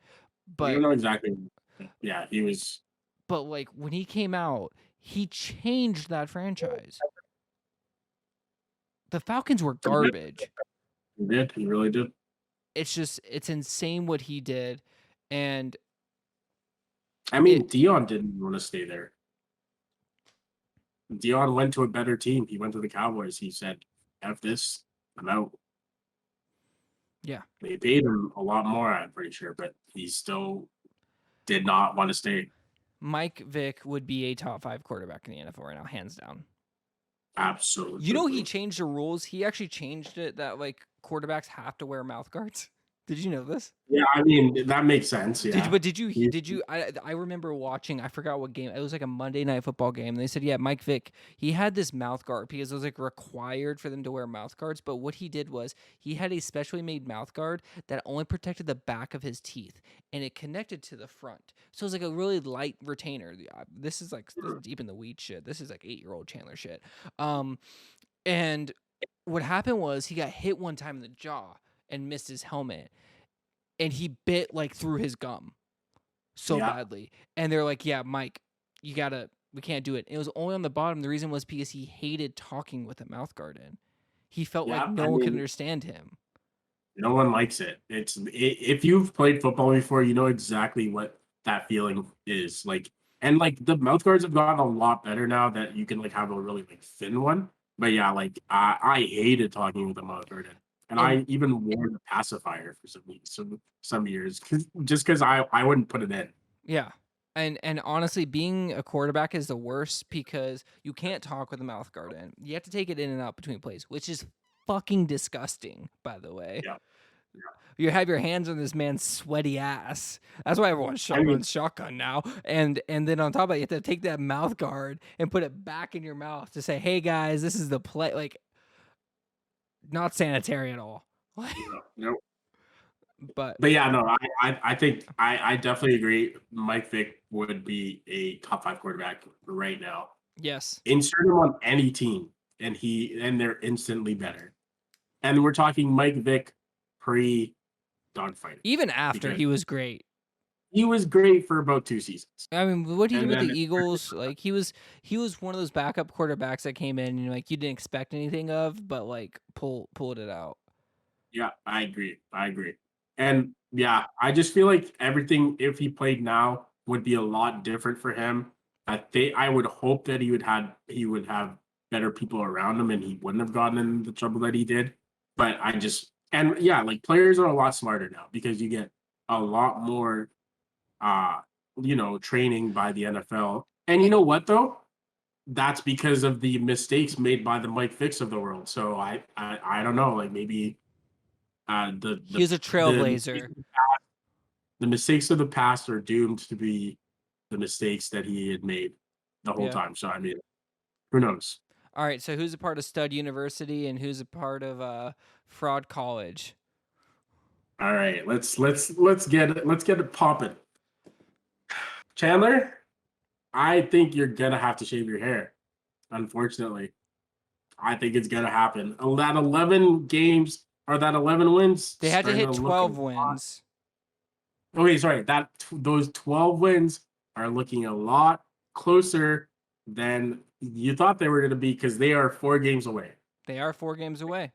but I don't know exactly. Yeah, he was. But like when he came out, he changed that franchise. The Falcons were garbage. He did. He really did. It's insane what he did, and I mean, Dion didn't want to stay there. Dion went to a better team. He went to the Cowboys. He said, "F this, I'm out." Yeah. They paid him a lot more, I'm pretty sure, but he still did not want to stay. Mike Vick would be a top 5 quarterback in the NFL right now, hands down. Absolutely. You know, he changed the rules. He actually changed it that like quarterbacks have to wear mouth guards. Did you know this? Yeah, I mean, that makes sense, Did you yeah. but did you He did you I remember watching, I forgot what game. It was like a Monday Night Football game. They said, yeah, Mike Vick, he had this mouth guard because it was like required for them to wear mouth guards. But what he did was he had a specially made mouth guard that only protected the back of his teeth and it connected to the front. So it was like a really light retainer. This is deep in the weed shit. This is like 8-year-old Chandler shit. Um, and what happened was he got hit one time in the jaw and missed his helmet and he bit like through his gum so Yeah, badly. And they're like, yeah, Mike, we can't do it. It was only on the bottom. The reason was because he hated talking with a mouth guard in. He felt like yeah, no I one could mean, understand him. no one likes it. If you've played football before, you know exactly what that feeling is like. And like the mouth guards have gotten a lot better now that you can like have a really like thin one. But yeah, like I hated talking with a mouth guard in. And And I even wore the pacifier for some years just because I wouldn't put it in. yeah. And honestly, being a quarterback is the worst because you can't talk with a mouth guard in. You have to take it in and out between plays, which is fucking disgusting, by the way. Yeah. You have your hands on this man's sweaty ass. That's why everyone I mean, runs shotgun now. And then on top of it, you have to take that mouth guard and put it back in your mouth to say, "Hey guys, this is the play." Like, not sanitary at all. no. But But yeah, no, I think I definitely agree. Mike Vick would be a top 5 quarterback right now. yes, Insert him on any team, and they're instantly better. And we're talking Mike Vick pre dogfighting even after because he was great. he was great for about 2 seasons, I mean, what he did and with then the Eagles, like he was one of those backup quarterbacks that came in and like you didn't expect anything of, but like pulled it out. yeah, I agree. I agree. And yeah, I just feel like everything if he played now would be a lot different for him. I would hope that he would have better people around him and he wouldn't have gotten in the trouble that he did. But I just and yeah, like players are a lot smarter now because you get a lot more uh training by the NFL. And you Eh, know what though? That's because of the mistakes made by the Mike Fix of the world. So I don't know, like maybe the He was a trailblazer. the mistakes of the past are doomed to be the mistakes that he had made the whole Yeah. time. So I mean, who knows? All right, so who's a part of Stud University and who's a part of Fraud College? All right, let's get it popping. Chandler, I think you're gonna have to shave your hair. Unfortunately, I think it's gonna happen. That 11 games or that 11 wins They had to starting to hit look a 12 lot. wins. Okay, sorry. Those 12 wins are looking a lot closer than you thought they were going to be because they are 4 games away. They are 4 games away.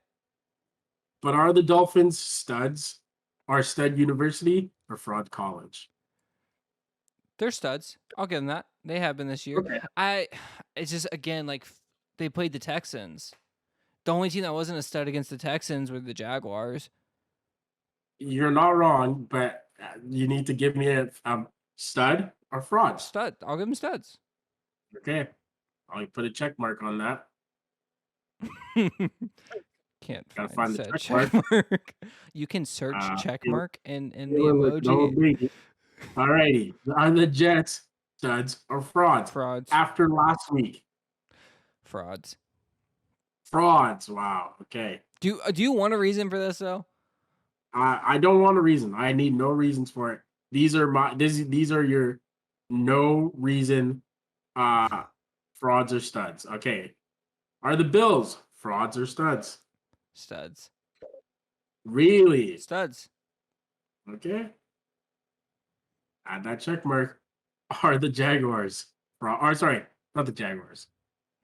But are the Dolphins studs? Are stud university or fraud college? They're studs. I'll give them that. They have been this year. Okay. It's just again like they played the Texans. The only team that wasn't a stud against the Texans were the Jaguars. You're not wrong, but you need to give me a stud or fraud. Stud. I'll give them studs. Okay. I'll put a check mark on that. Can't Gotta find find the said check check mark. mark. You can search check Feel- mark in the feeling like no emoji. biggie. All righty. Are the Jets studs or frauds? Frauds. After last week, Frauds. frauds. Wow. Okay. Do you want a reason for this though? I don't want a reason. I need no reasons for it. These are your no reason uh frauds or studs. Okay. Are the Bills frauds or studs? Studs. Really? Studs. Okay. Add that check mark. Are the Jaguars fraud? Or sorry, not the Jaguars.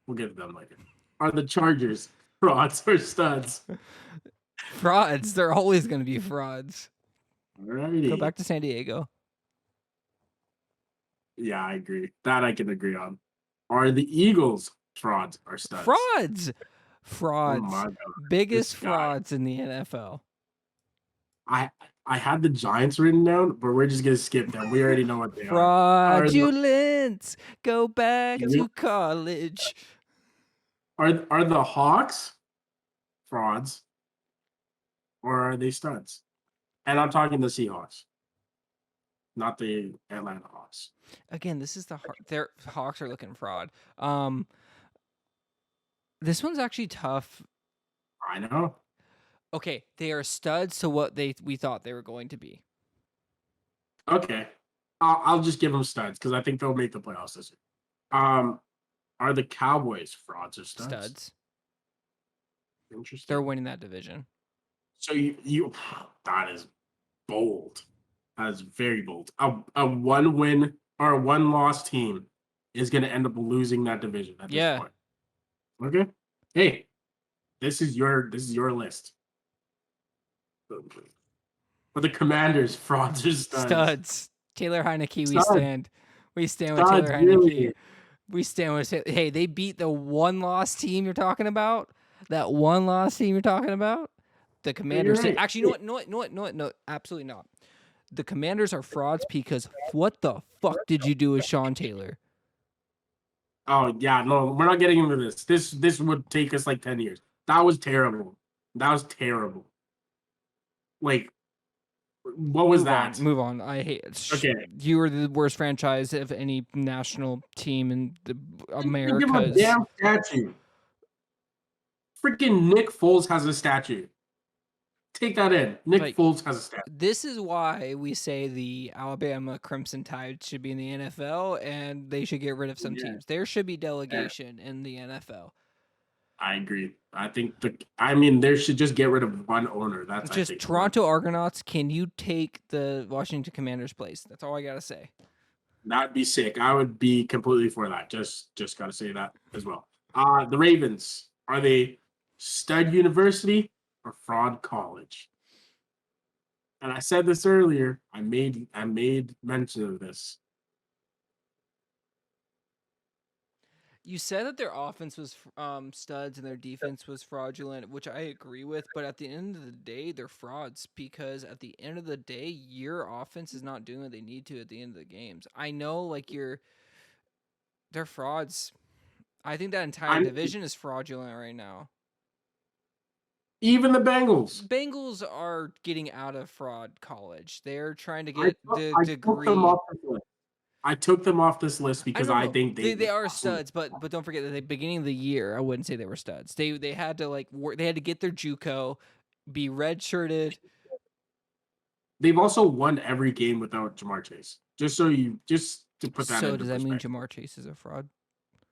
We'll get to them later. Are the Chargers frauds or studs? Frauds. They're always going to be frauds. Go Alrighty. back to San Diego. Yeah, I agree. That I can agree on. Are the Eagles frauds or studs? Frauds. Oh my Frauds. god. Biggest This guy. frauds in the NFL. I I had the Giants written down, but we're just gonna skip them. We already know what they are. Fraudulence. Go back Yep. to college. Are the Hawks frauds or are they studs? And I'm talking the Seahawks, not the Atlanta Hawks. Again, this is their Hawks are looking fraud. This one's actually tough. I know. Okay, they are studs to what we thought they were going to be. Okay. I'll just give them studs because I think they'll make the playoffs this year. Are the Cowboys frauds or studs? Studs. Interesting. They're winning that division. So you that is bold. That is very bold. A 1-win or a 1-loss team is going to end up losing that division at this point. Okay. Hey, this is your list. But the Commanders frauds or studs? Studs. Taylor Heineke, we Studs. stand. We stand with Studs, Taylor Heineke. really? We stand with. Hey, they beat the 1-loss team you're talking about. That 1-loss team you're talking about. The Commanders. Right. Actually, you know what? No, absolutely not. The Commanders are frauds because what the fuck did you do with Sean Taylor? Oh yeah, no, we're not getting into this. This would take us like 10 years. That was terrible. That was terrible. Like, what was that? Move on. I hate it. Okay. You were the worst franchise of any national team in the Americas. Give him a damn statue. Freaking Nick Foles has a statue. Take that in. Nick Foles has a statue. This is why we say the Alabama Crimson Tide should be in the NFL, and they should get rid of some teams. There should be delegation in the NFL. I agree. I think there should just get rid of one owner. That's just Toronto Argonauts. Can you take the Washington Commanders' place? That's all I gotta say. That'd be sick. I would be completely for that. Just gotta say that as well. The Ravens, are they stud university or fraud college? And I said this earlier. I made mention of this. You said that their offense was studs and their defense was fraudulent, which I agree with. But at the end of the day, they're frauds because at the end of the day, your offense is not doing what they need to at the end of the games. I know, like they're frauds. I think that entire division is fraudulent right now. Even the Bengals. Bengals are getting out of fraud college. They're trying to get the degree. I took them off this list because I think they are studs, but don't forget that at the beginning of the year, I wouldn't say they were studs. They had to they had to get their JUCO, be redshirted. They've also won every game without Jamar Chase. Just to put that. So does that mean Jamar Chase is a fraud?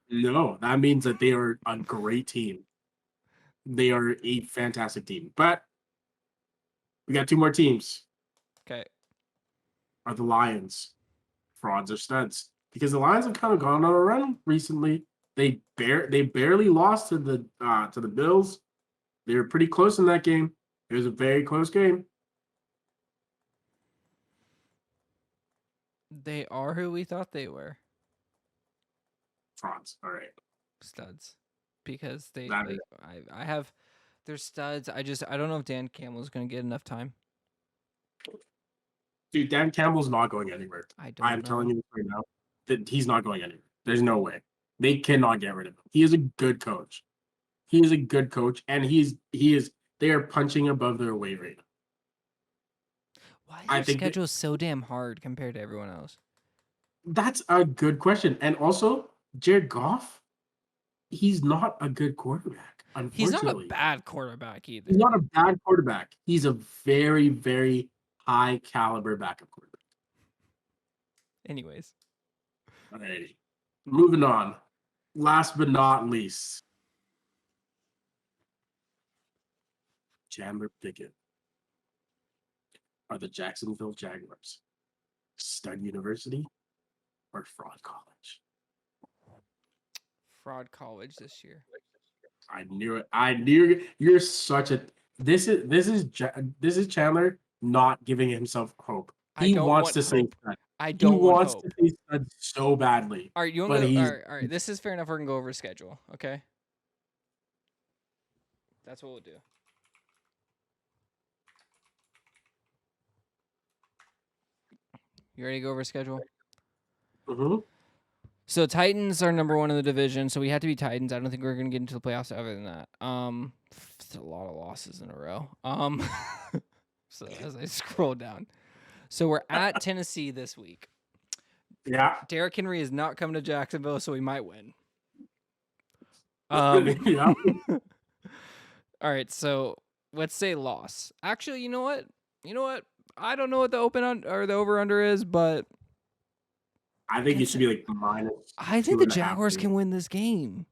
No, that means that they are a great team. They are a fantastic team. But we got 2 more teams. Okay. Are the Lions frauds or studs? Because the Lions have kind of gone on a run recently. They barely lost to the Bills. They were pretty close in that game. It was a very close game. They are who we thought they were. Frauds. All right. Studs. Because I have their studs. I don't know if Dan Campbell is going to get enough time. Dude, Dan Campbell's not going anywhere. I'm telling you this right now that he's not going anywhere. There's no way. They cannot get rid of him. He is a good coach. He is a good coach, and they are punching above their weight right now. Why is their schedule so damn hard compared to everyone else? That's a good question. And also, Jared Goff, he's not a good quarterback, unfortunately. He's not a bad quarterback either. He's not a bad quarterback. He's a very, very high caliber backup quarterback. Anyways. Alrighty. Moving on. Last but not least. Chandler Pickett. Are the Jacksonville Jaguars stud university or fraud college? Fraud college this year. I knew it. I knew you're such a. This is Chandler not giving himself hope. He wants to say stud. He wants to say stud so badly. All right, you want to go? All right. This is fair enough. We're gonna go over schedule. Okay. That's what we'll do. You ready to go over schedule? Mm-hmm. So Titans are number 1 in the division, so we have to be Titans. I don't think we're gonna get into the playoffs other than that. It's a lot of losses in a row. So as I scroll down. So we're at Tennessee this week. Yeah. Derrick Henry is not coming to Jacksonville, so we might win. Yeah. All right, so let's say loss. Actually, you know what? I don't know what the the over under is, but I think it should be like minus I think two the and a half. Jaguars can win this game.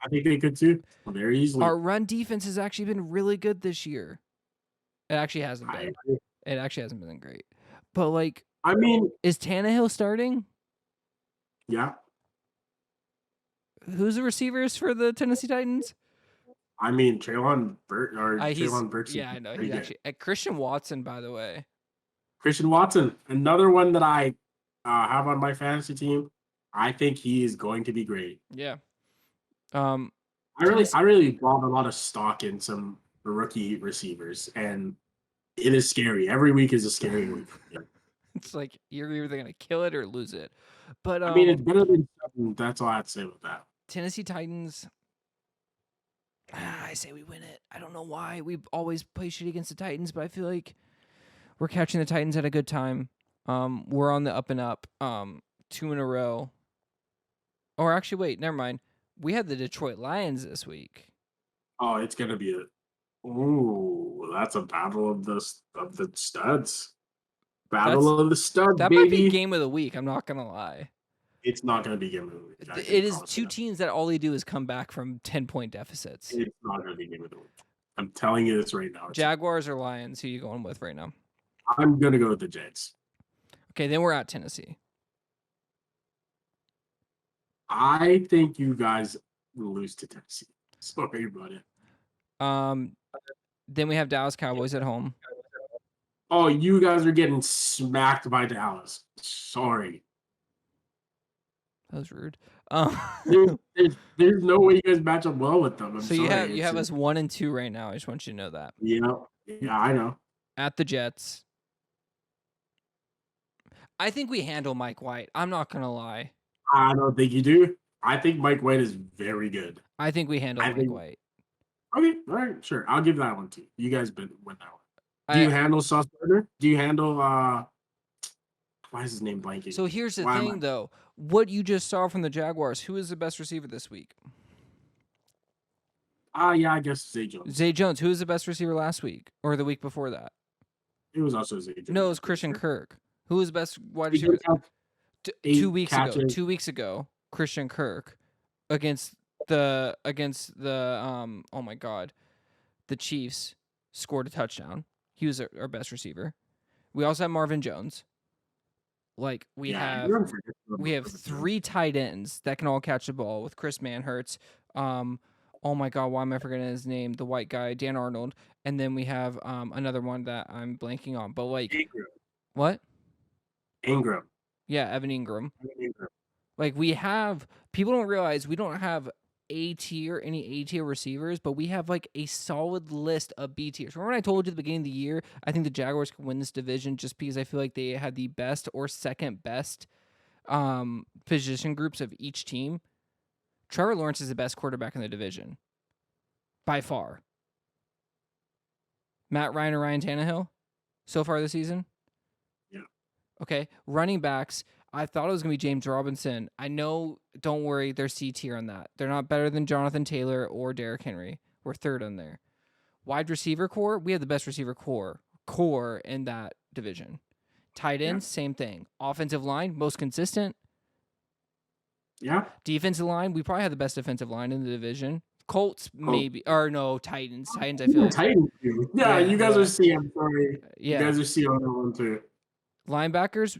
I think they could too, very easily. Our run defense has actually been really good this year. It actually hasn't I been. agree. It actually hasn't been great. But like, I mean, is Tannehill starting? yeah. Who's the receivers for the Tennessee Titans? I mean, Traylon Burks. Yeah, I know. Pretty He's good. actually Christian Watson, by the way. Christian Watson, another one that I have on my fantasy team. I think he is going to be great. Yeah. I really bought a lot of stock in some rookie receivers, and it is scary. Every week is a scary week. It's like you're either gonna kill it or lose it. But I mean, it's better than something. That's all I have to say about that. Tennessee Titans. I say we win it. I don't know why we always play shit against the Titans, but I feel like we're catching the Titans at a good time. We're on the up and up. 2 in a row. Or actually, wait, never mind. We had the Detroit Lions this week. Oh, it's gonna be that's a battle of the studs. Of the studs, that baby. Might be game of the week. I'm not gonna lie. It's not gonna be game of the week. It is two teams that all they do is come back from 10-point deficits. It's not gonna be game of the week. I'm telling you this right now. Jaguars or Lions? Who are you going with right now? I'm gonna go with the Jets. Okay, then we're at Tennessee. I think you guys will lose to Tennessee. Sorry about it. Then we have Dallas Cowboys at home. Oh, you guys are getting smacked by Dallas. Sorry. That was rude. There's no way you guys match up well with them. So sorry. you have us 1-2 right now. I just want you to know that. Yeah, I know. At the Jets. I think we handle Mike White. I'm not gonna lie. I don't think you do. I think Mike White is very good. I think we handle Mike White. Okay, all right, sure. I'll give that one to you. You guys win that one. Do you handle Sauce Gardner? Do you handle why is his name blanking? So here's the thing though. What you just saw from the Jaguars, who is the best receiver this week? Yeah, I guess Zay Jones. Zay Jones. Who was the best receiver last week or the week before that? It was also Zay Jones. No, it was Christian Kirk. Who was the best wide receiver? 2 weeks ago. 2 weeks ago, Christian Kirk against the oh my god, the Chiefs scored a touchdown. He was our best receiver. We also have Marvin Jones. Like we have 3 tight ends that can all catch the ball with Chris Manhertz. Oh my god, why am I forgetting his name? The white guy, Dan Arnold, and then we have another one that I'm blanking on. But like, what? Ingram. Yeah, Evan Ingram. Like we have, people don't realize we don't have any A tier receivers, but we have like a solid list of B tiers. Remember when I told you at the beginning of the year, I think the Jaguars could win this division just because I feel like they had the best or second best position groups of each team. Trevor Lawrence is the best quarterback in the division by far. Matt Ryan or Ryan Tannehill so far this season? Yeah. Okay, running backs. I thought it was going to be James Robinson. I know, don't worry, they're C tier on that. They're not better than Jonathan Taylor or Derrick Henry. We're third on there. Wide receiver core, we have the best receiver core in that division. Tight ends, same thing. Offensive line, most consistent. Yeah. Defensive line, we probably have the best defensive line in the division. Colts, maybe. Or no, Titans. Titans, I feel like. Titans, yeah, you guys are C. I'm sorry. Yeah. You guys are C on that one, too. Linebackers,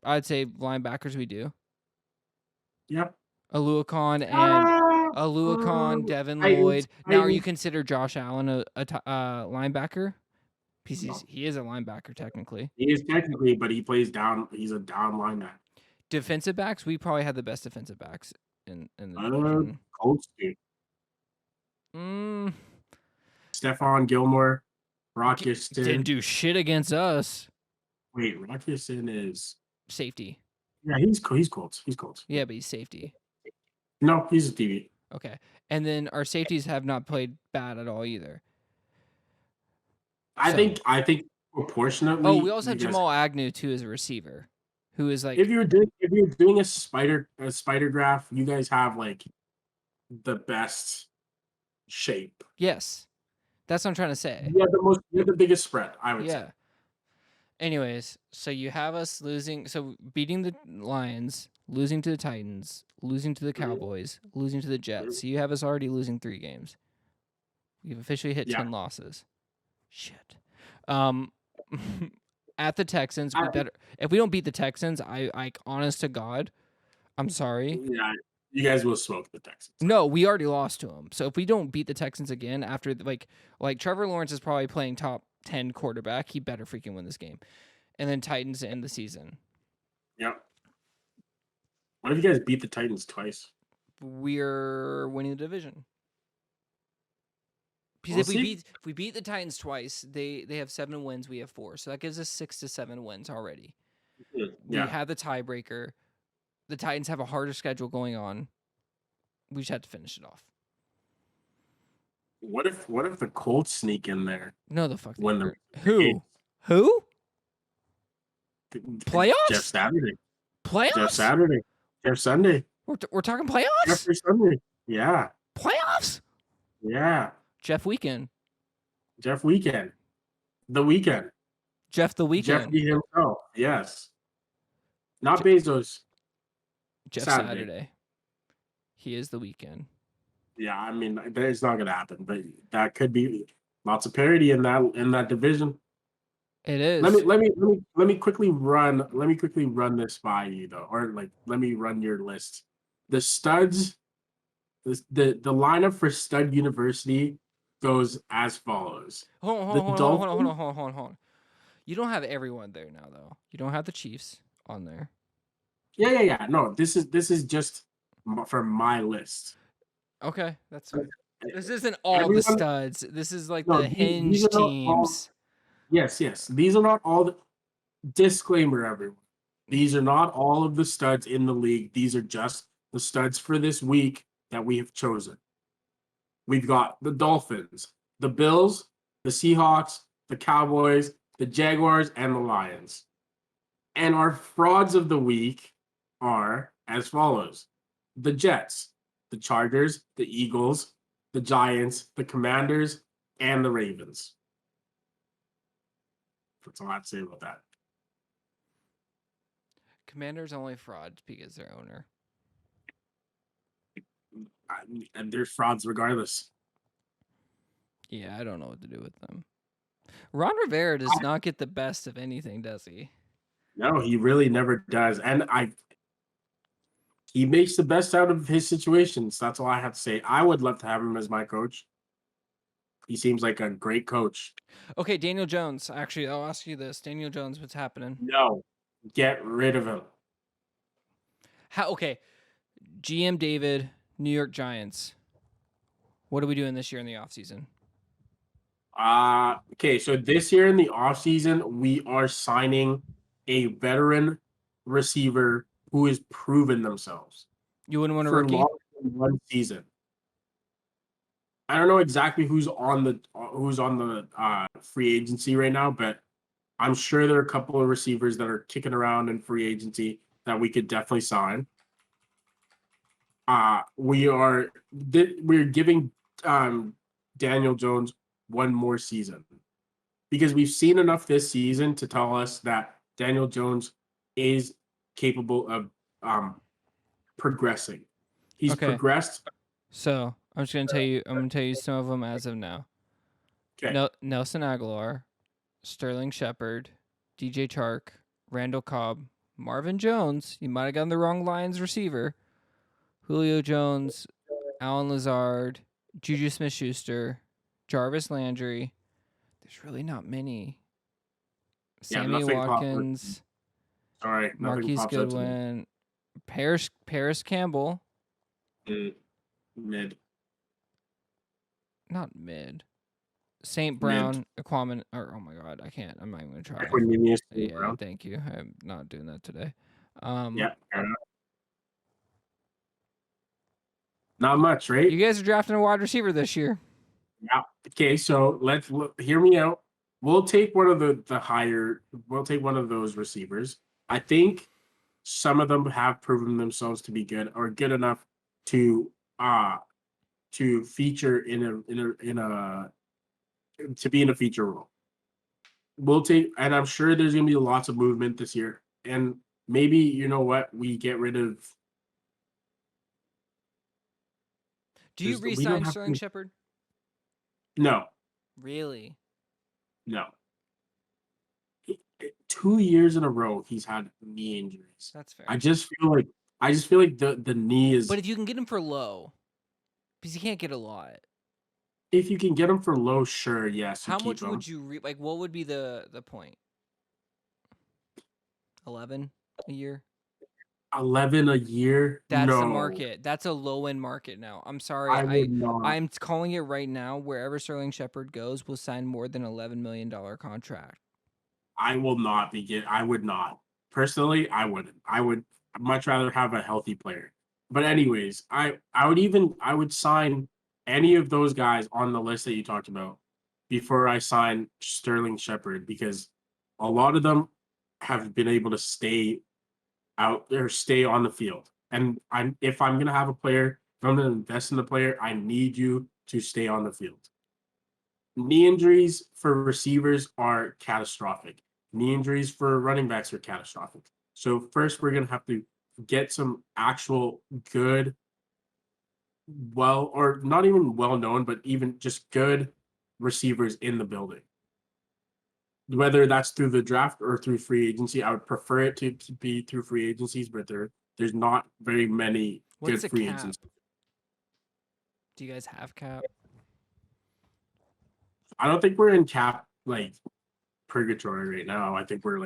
I'd say linebackers we do. Yep. Aluakon, Devin Lloyd. Now, are you consider Josh Allen a linebacker? No. He is a linebacker technically. He is technically, but he plays down. He's a down linebacker. Defensive backs, we probably have the best defensive backs in the division. Colts do. Stephon Gilmore, Rock Ya-Sin didn't do shit against us. Wait, Rock Ya-Sin is safety. Yeah, he's Colts. He's Colts. Yeah, but he's safety. No, he's a DB. Okay, and then our safeties have not played bad at all either. I think Oh, proportionately, we also you have guys. Jamal Agnew too as a receiver, who is If like, you're doing a spider graph, you guys have like the best shape. yes, that's what I'm trying to say. You have the biggest spread, I would say. Yeah. Anyways, so you have us losing, so beating the Lions, losing to the Titans, losing to the Mhm, Cowboys, losing to the Jets. mhm. So you have us already losing 3 games. We've officially hit Yeah. 10 losses. Shit. Um, at the Texans, we I, better. If we don't beat the Texans, I honest to God, I'm sorry. yeah, you guys will smoke the Texans. No, we already lost to them. So if we don't beat the Texans again after like Trevor Lawrence is probably playing top 10 quarterback, he better freaking win this game. And then Titans end the season. Yeah. What if you guys beat the Titans twice? We're winning the division. Because We'll see. if we beat the Titans twice, they have 7 wins, we have 4. So that gives us 6 to 7 wins already. We Yeah. have the tiebreaker. The Titans have a harder schedule going on. We just have to finish it off. What if the Colts sneak in there No, the fuck they when the aren't. Who? Jeff Playoffs? Saturday, Jeff Playoffs? Saturday, Jeff Sunday, We're talking playoffs? Jeffrey Sunday. Yeah, Playoffs? yeah. Jeff Weekend. Jeff Weekend, the weekend, Jeff the Weekend. Jeffrey himself. Yes, not Je- Bezos. Jeff Saturday. Saturday. He is the weekend. Yeah, I mean, it's not gonna happen, but that could be lots of parity in that division. It Let me is. let me let me let me quickly run. Let me quickly run this by you though, or like let me run your list. The studs, the lineup for Stud University goes as follows. Hold on, The hold on, hold on, hold on, hold Dolphins. on, hold on, hold on, hold on. You don't have everyone there now, though. You don't have the Chiefs on there. Yeah, yeah, yeah. No, this is just for my list. Okay, that's fine. This isn't all the Everyone, studs. This is like no, the these hinge are not all. teams. Yes, yes. These are not all the disclaimer, everyone. These are not all of the studs in the league. These are just the studs for this week that we have chosen. We've got the Dolphins, the Bills, the Seahawks, the Cowboys, the Jaguars, and the Lions. And our frauds of the week are as follows: the Jets, the Chargers, the Eagles, the Giants, the Commanders, and the Ravens. That's all I have to say about that. Commanders only fraud because their owner. And there's frauds regardless. Yeah, I don't know what to do with them. Ron Rivera does not get the best of anything, does he? No, he really never does. And he makes the best out of his situations. That's all I have to say. I would love to have him as my coach. He seems like a great coach. Okay, Daniel Jones. Actually, I'll ask you this. Daniel Jones, what's happening? No, get rid of him. How? Okay, GM David, New York Giants. What are we doing this year in the offseason? Okay, so this year in the offseason, we are signing a veteran receiver who has proven themselves You wouldn't want a for rookie? longer than one season. I don't know exactly who's on the free agency right now, but I'm sure there are a couple of receivers that are kicking around in free agency that we could definitely sign. We're giving Daniel Jones one more season because we've seen enough this season to tell us that Daniel Jones is capable of progressing. He's Okay, progressed. so I'm just gonna tell you. I'm gonna tell you some of them as of now. Okay. Nelson Aguilar, Sterling Shepard, DJ Chark, Randall Cobb, Marvin Jones. You might have gotten the wrong Lions receiver. Julio Jones, Alan Lazard, Juju Smith-Schuster, Jarvis Landry. There's really not many. Yeah, Sammy nothing pops. Watkins, Sorry, nothing Marquise pops out to me. Goodwin, Paris Campbell. Mid, Not mid. St. mid. Brown, Aquaman, or oh my god, I can't. I'm not even gonna try. Equanimous Yeah, around. thank you. I'm not doing that today. Yeah, fair enough. Not much, right? You guys are drafting a wide receiver this year. Yeah. Okay, so hear me out. we'll take one of the higher. We'll take one of those receivers. I think some of them have proven themselves to be good or good enough to uh to feature in a to be in a feature role. We'll take, and I'm sure there's gonna be lots of movement this year. And maybe you know what, we get rid of. Do you We don't re-sign have Sterling to. Shepard? No, Really? no. 2 years in a row, he's had knee injuries. That's I fair. just feel like I just feel like the knee But is. if you can get him for low, because you can't get a lot. If you can get him for low, sure, yes, you How much keep him. would you like? What would be the point? 11 a year. 11 a year? That's the No, market. That's a low end market now. I'm sorry. I would not. I'm calling it right now. Wherever Sterling Shepard goes, will sign more than $11 million contract. I will not I would not. Personally, I wouldn't. I would much rather have a healthy player. But anyways, I would sign any of those guys on the list that you talked about before I sign Sterling Shepard because a lot of them have been able to stay out there, stay on the field. And if I'm gonna have a player, if I'm gonna invest in the player, I need you to stay on the field. Knee injuries for receivers are catastrophic. Knee injuries for running backs are catastrophic. So first, we're gonna have to get some actual good, well, or not even well known, but even just good receivers in the building. Whether that's through the draft or through free agency, I would prefer it to be through free agencies, but there's not very many What's good the free cap? agents. Do you guys have cap? I don't think we're in cap like purgatory right now. I think we're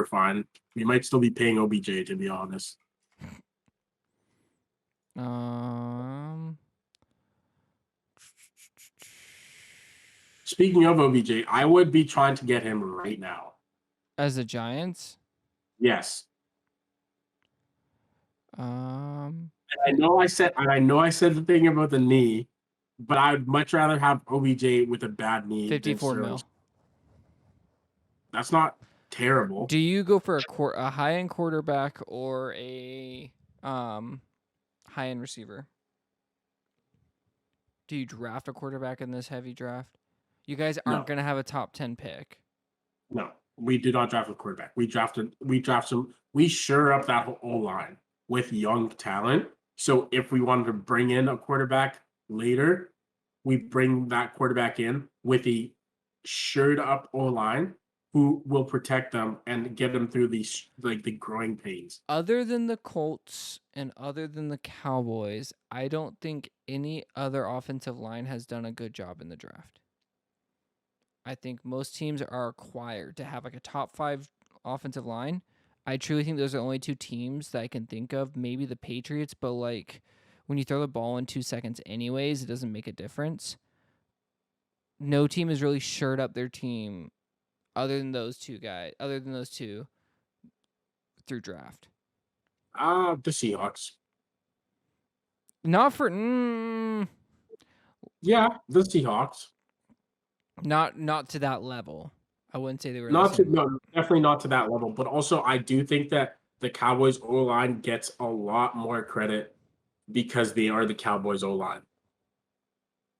fine. We might still be paying OBJ to be honest. Um, Speaking of OBJ, I would be trying to get him right now. as the Giants. Yes. Um, I know I said the thing about the knee, but I'd much rather have OBJ with a bad knee than 54 Sterling. mil. That's not terrible. Do you go for a high end quarterback or a high end receiver? Do you draft a quarterback in this heavy draft? You guys aren't No, gonna have a top 10 pick. no. We do not draft a quarterback. We draft some, we sure up that whole O line with young talent. So if we wanted to bring in a quarterback later, we bring that quarterback in with a shored up O line who will protect them and get them through these like the growing pains. Other than the Colts and other than the Cowboys, I don't think any other offensive line has done a good job in the draft. I think most teams are required to have like a top 5 offensive line. I truly think those are the only two teams that I can think of. Maybe the Patriots, but like when you throw the ball in 2 seconds anyways, it doesn't make a difference. No team has really shored up their team other than those two through draft. The Seahawks. Not for Yeah, the Seahawks. not to that level. I wouldn't say they were in the Not to same. no, definitely not to that level. But also, I do think that the Cowboys O line gets a lot more credit because they are the Cowboys O line.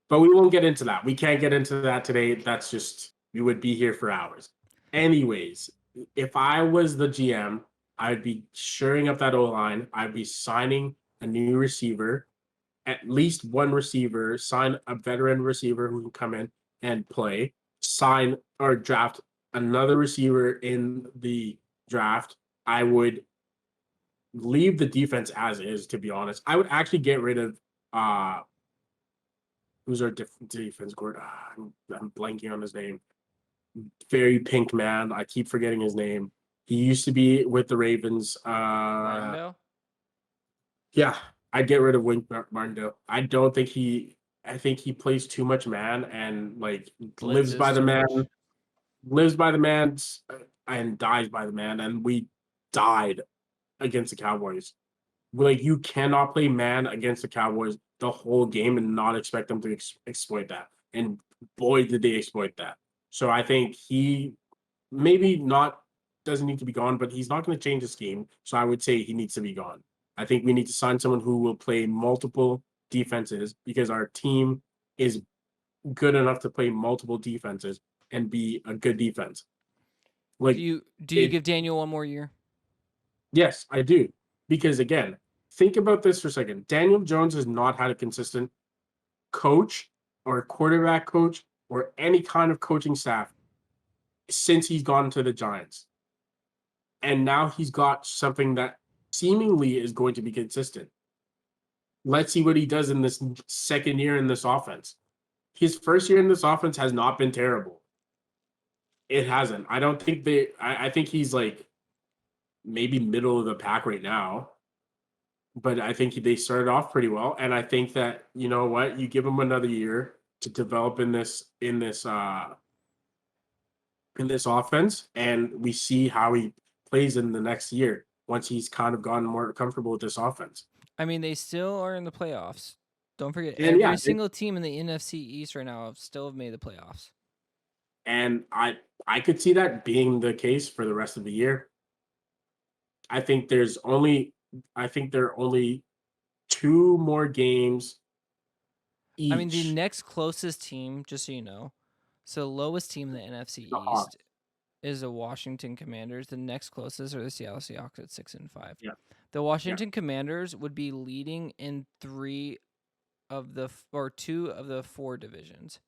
But we won't get into that. We can't get into that today. That's just we would be here for hours. Anyways, if I was the GM, I'd be shoring up that O line. I'd be signing a new receiver, at least one receiver, sign a veteran receiver who can come in and play, sign or draft another receiver in the draft. I would leave the defense as is, to be honest. I would actually get rid of who's our defense coordinator? I'm blanking on his name. Very pink man. I keep forgetting his name. He used to be with the Ravens. Martindale? Yeah, I'd get rid of Wink Martindale. I don't think he. I think he plays too much man and like lives by Blitzes the too man, much. lives by the man, and dies by the man. And we died against the Cowboys. Like you cannot play man against the Cowboys the whole game and not expect them to exploit that. And boy, did they exploit that. So I think he maybe not doesn't need to be gone, but he's not going to change the scheme. So I would say he needs to be gone. I think we need to sign someone who will play multiple defenses because our team is good enough to play multiple defenses and be a good defense. Do Like you it, give Daniel one more year? yes, I do. Because again, think about this for a second. Daniel Jones has not had a consistent coach or a quarterback coach or any kind of coaching staff since he's gone to the Giants. And now he's got something that seemingly is going to be consistent. Let's see what he does in this second year in this offense. His first year in this offense has not been terrible. It hasn't. I don't think I think he's like maybe middle of the pack right now, but I think they started off pretty well. And I think that, you know what, you give him another year to develop in this offense, and we see how he plays in the next year once he's kind of gotten more comfortable with this offense. I mean, they still are in the playoffs. Don't forget, And yeah, every single team in the NFC East right now have made the playoffs. and I could see that being the case for the rest of the year. I think there are only two more games I mean, the each. next closest team, just so you know, so lowest team in the NFC The East Hawks. is the Washington Commanders. The next closest are the Seattle Seahawks at 6-5. Yeah. The Washington Commanders would be leading in two of the 4 divisions.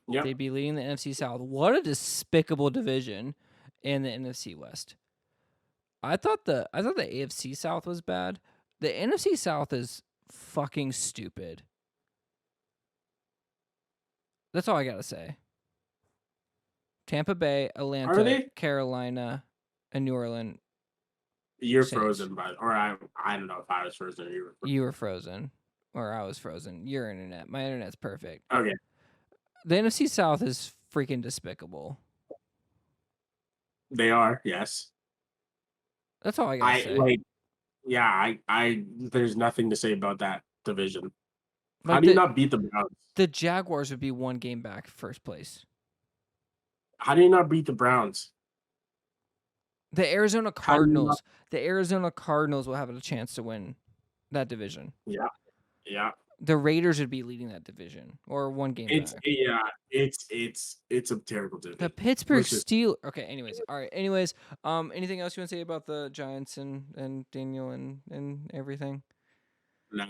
Yeah. They'd be leading the NFC South. What a despicable division in the NFC West. I thought the AFC South was bad. The NFC South is fucking stupid. That's all I gotta say. Tampa Bay, Atlanta, Carolina, and New Orleans. You're Saints. frozen, or I don't know if I was frozen or you were frozen. You were frozen, or I was frozen. Your internet. My internet's perfect. Okay. The NFC South is freaking despicable. They are, yes. That's all I gotta say. I there's nothing to say about that division. Like How do you not beat the Browns? The Jaguars would be 1 game back first place. How do you not beat the Browns? The Arizona Cardinals. The Arizona Cardinals will have a chance to win that division. Yeah. Yeah. The Raiders would be leading that division, or 1 game back. It's a terrible division. The Pittsburgh Steelers. Okay, anyways. All right. Anyways, anything else you want to say about the Giants and Daniel and everything? No,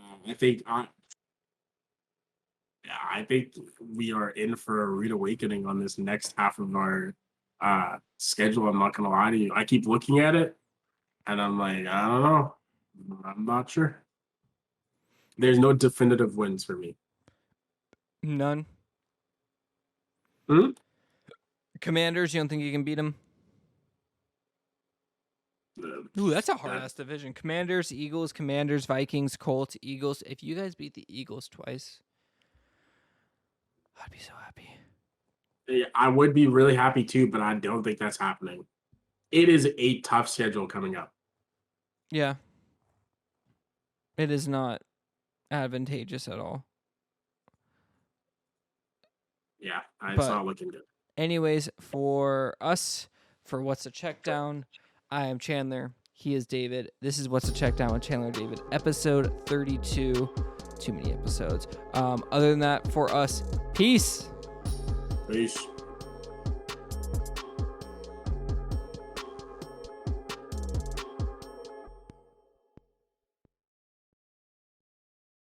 I think we are in for a rude awakening on this next half of our schedule. I'm not gonna lie to you. I keep looking at it and I'm like, I don't know. I'm not sure. There's no definitive wins for me. None. Commanders, you don't think you can beat them? Ooh, that's a hard-ass division. Commanders, Eagles, Commanders, Vikings, Colts, Eagles. If you guys beat the Eagles twice, I'd be so happy. Yeah, I would be really happy too, but I don't think that's happening. It is a tough schedule coming up. Yeah. It is not advantageous at all. Yeah, it's not looking good. Anyways, for us, for What's a Check Down, I am Chandler. He is David. This is What's a Check Down with Chandler and David, episode 32. Too many episodes. Other than that, for us, peace. Peace.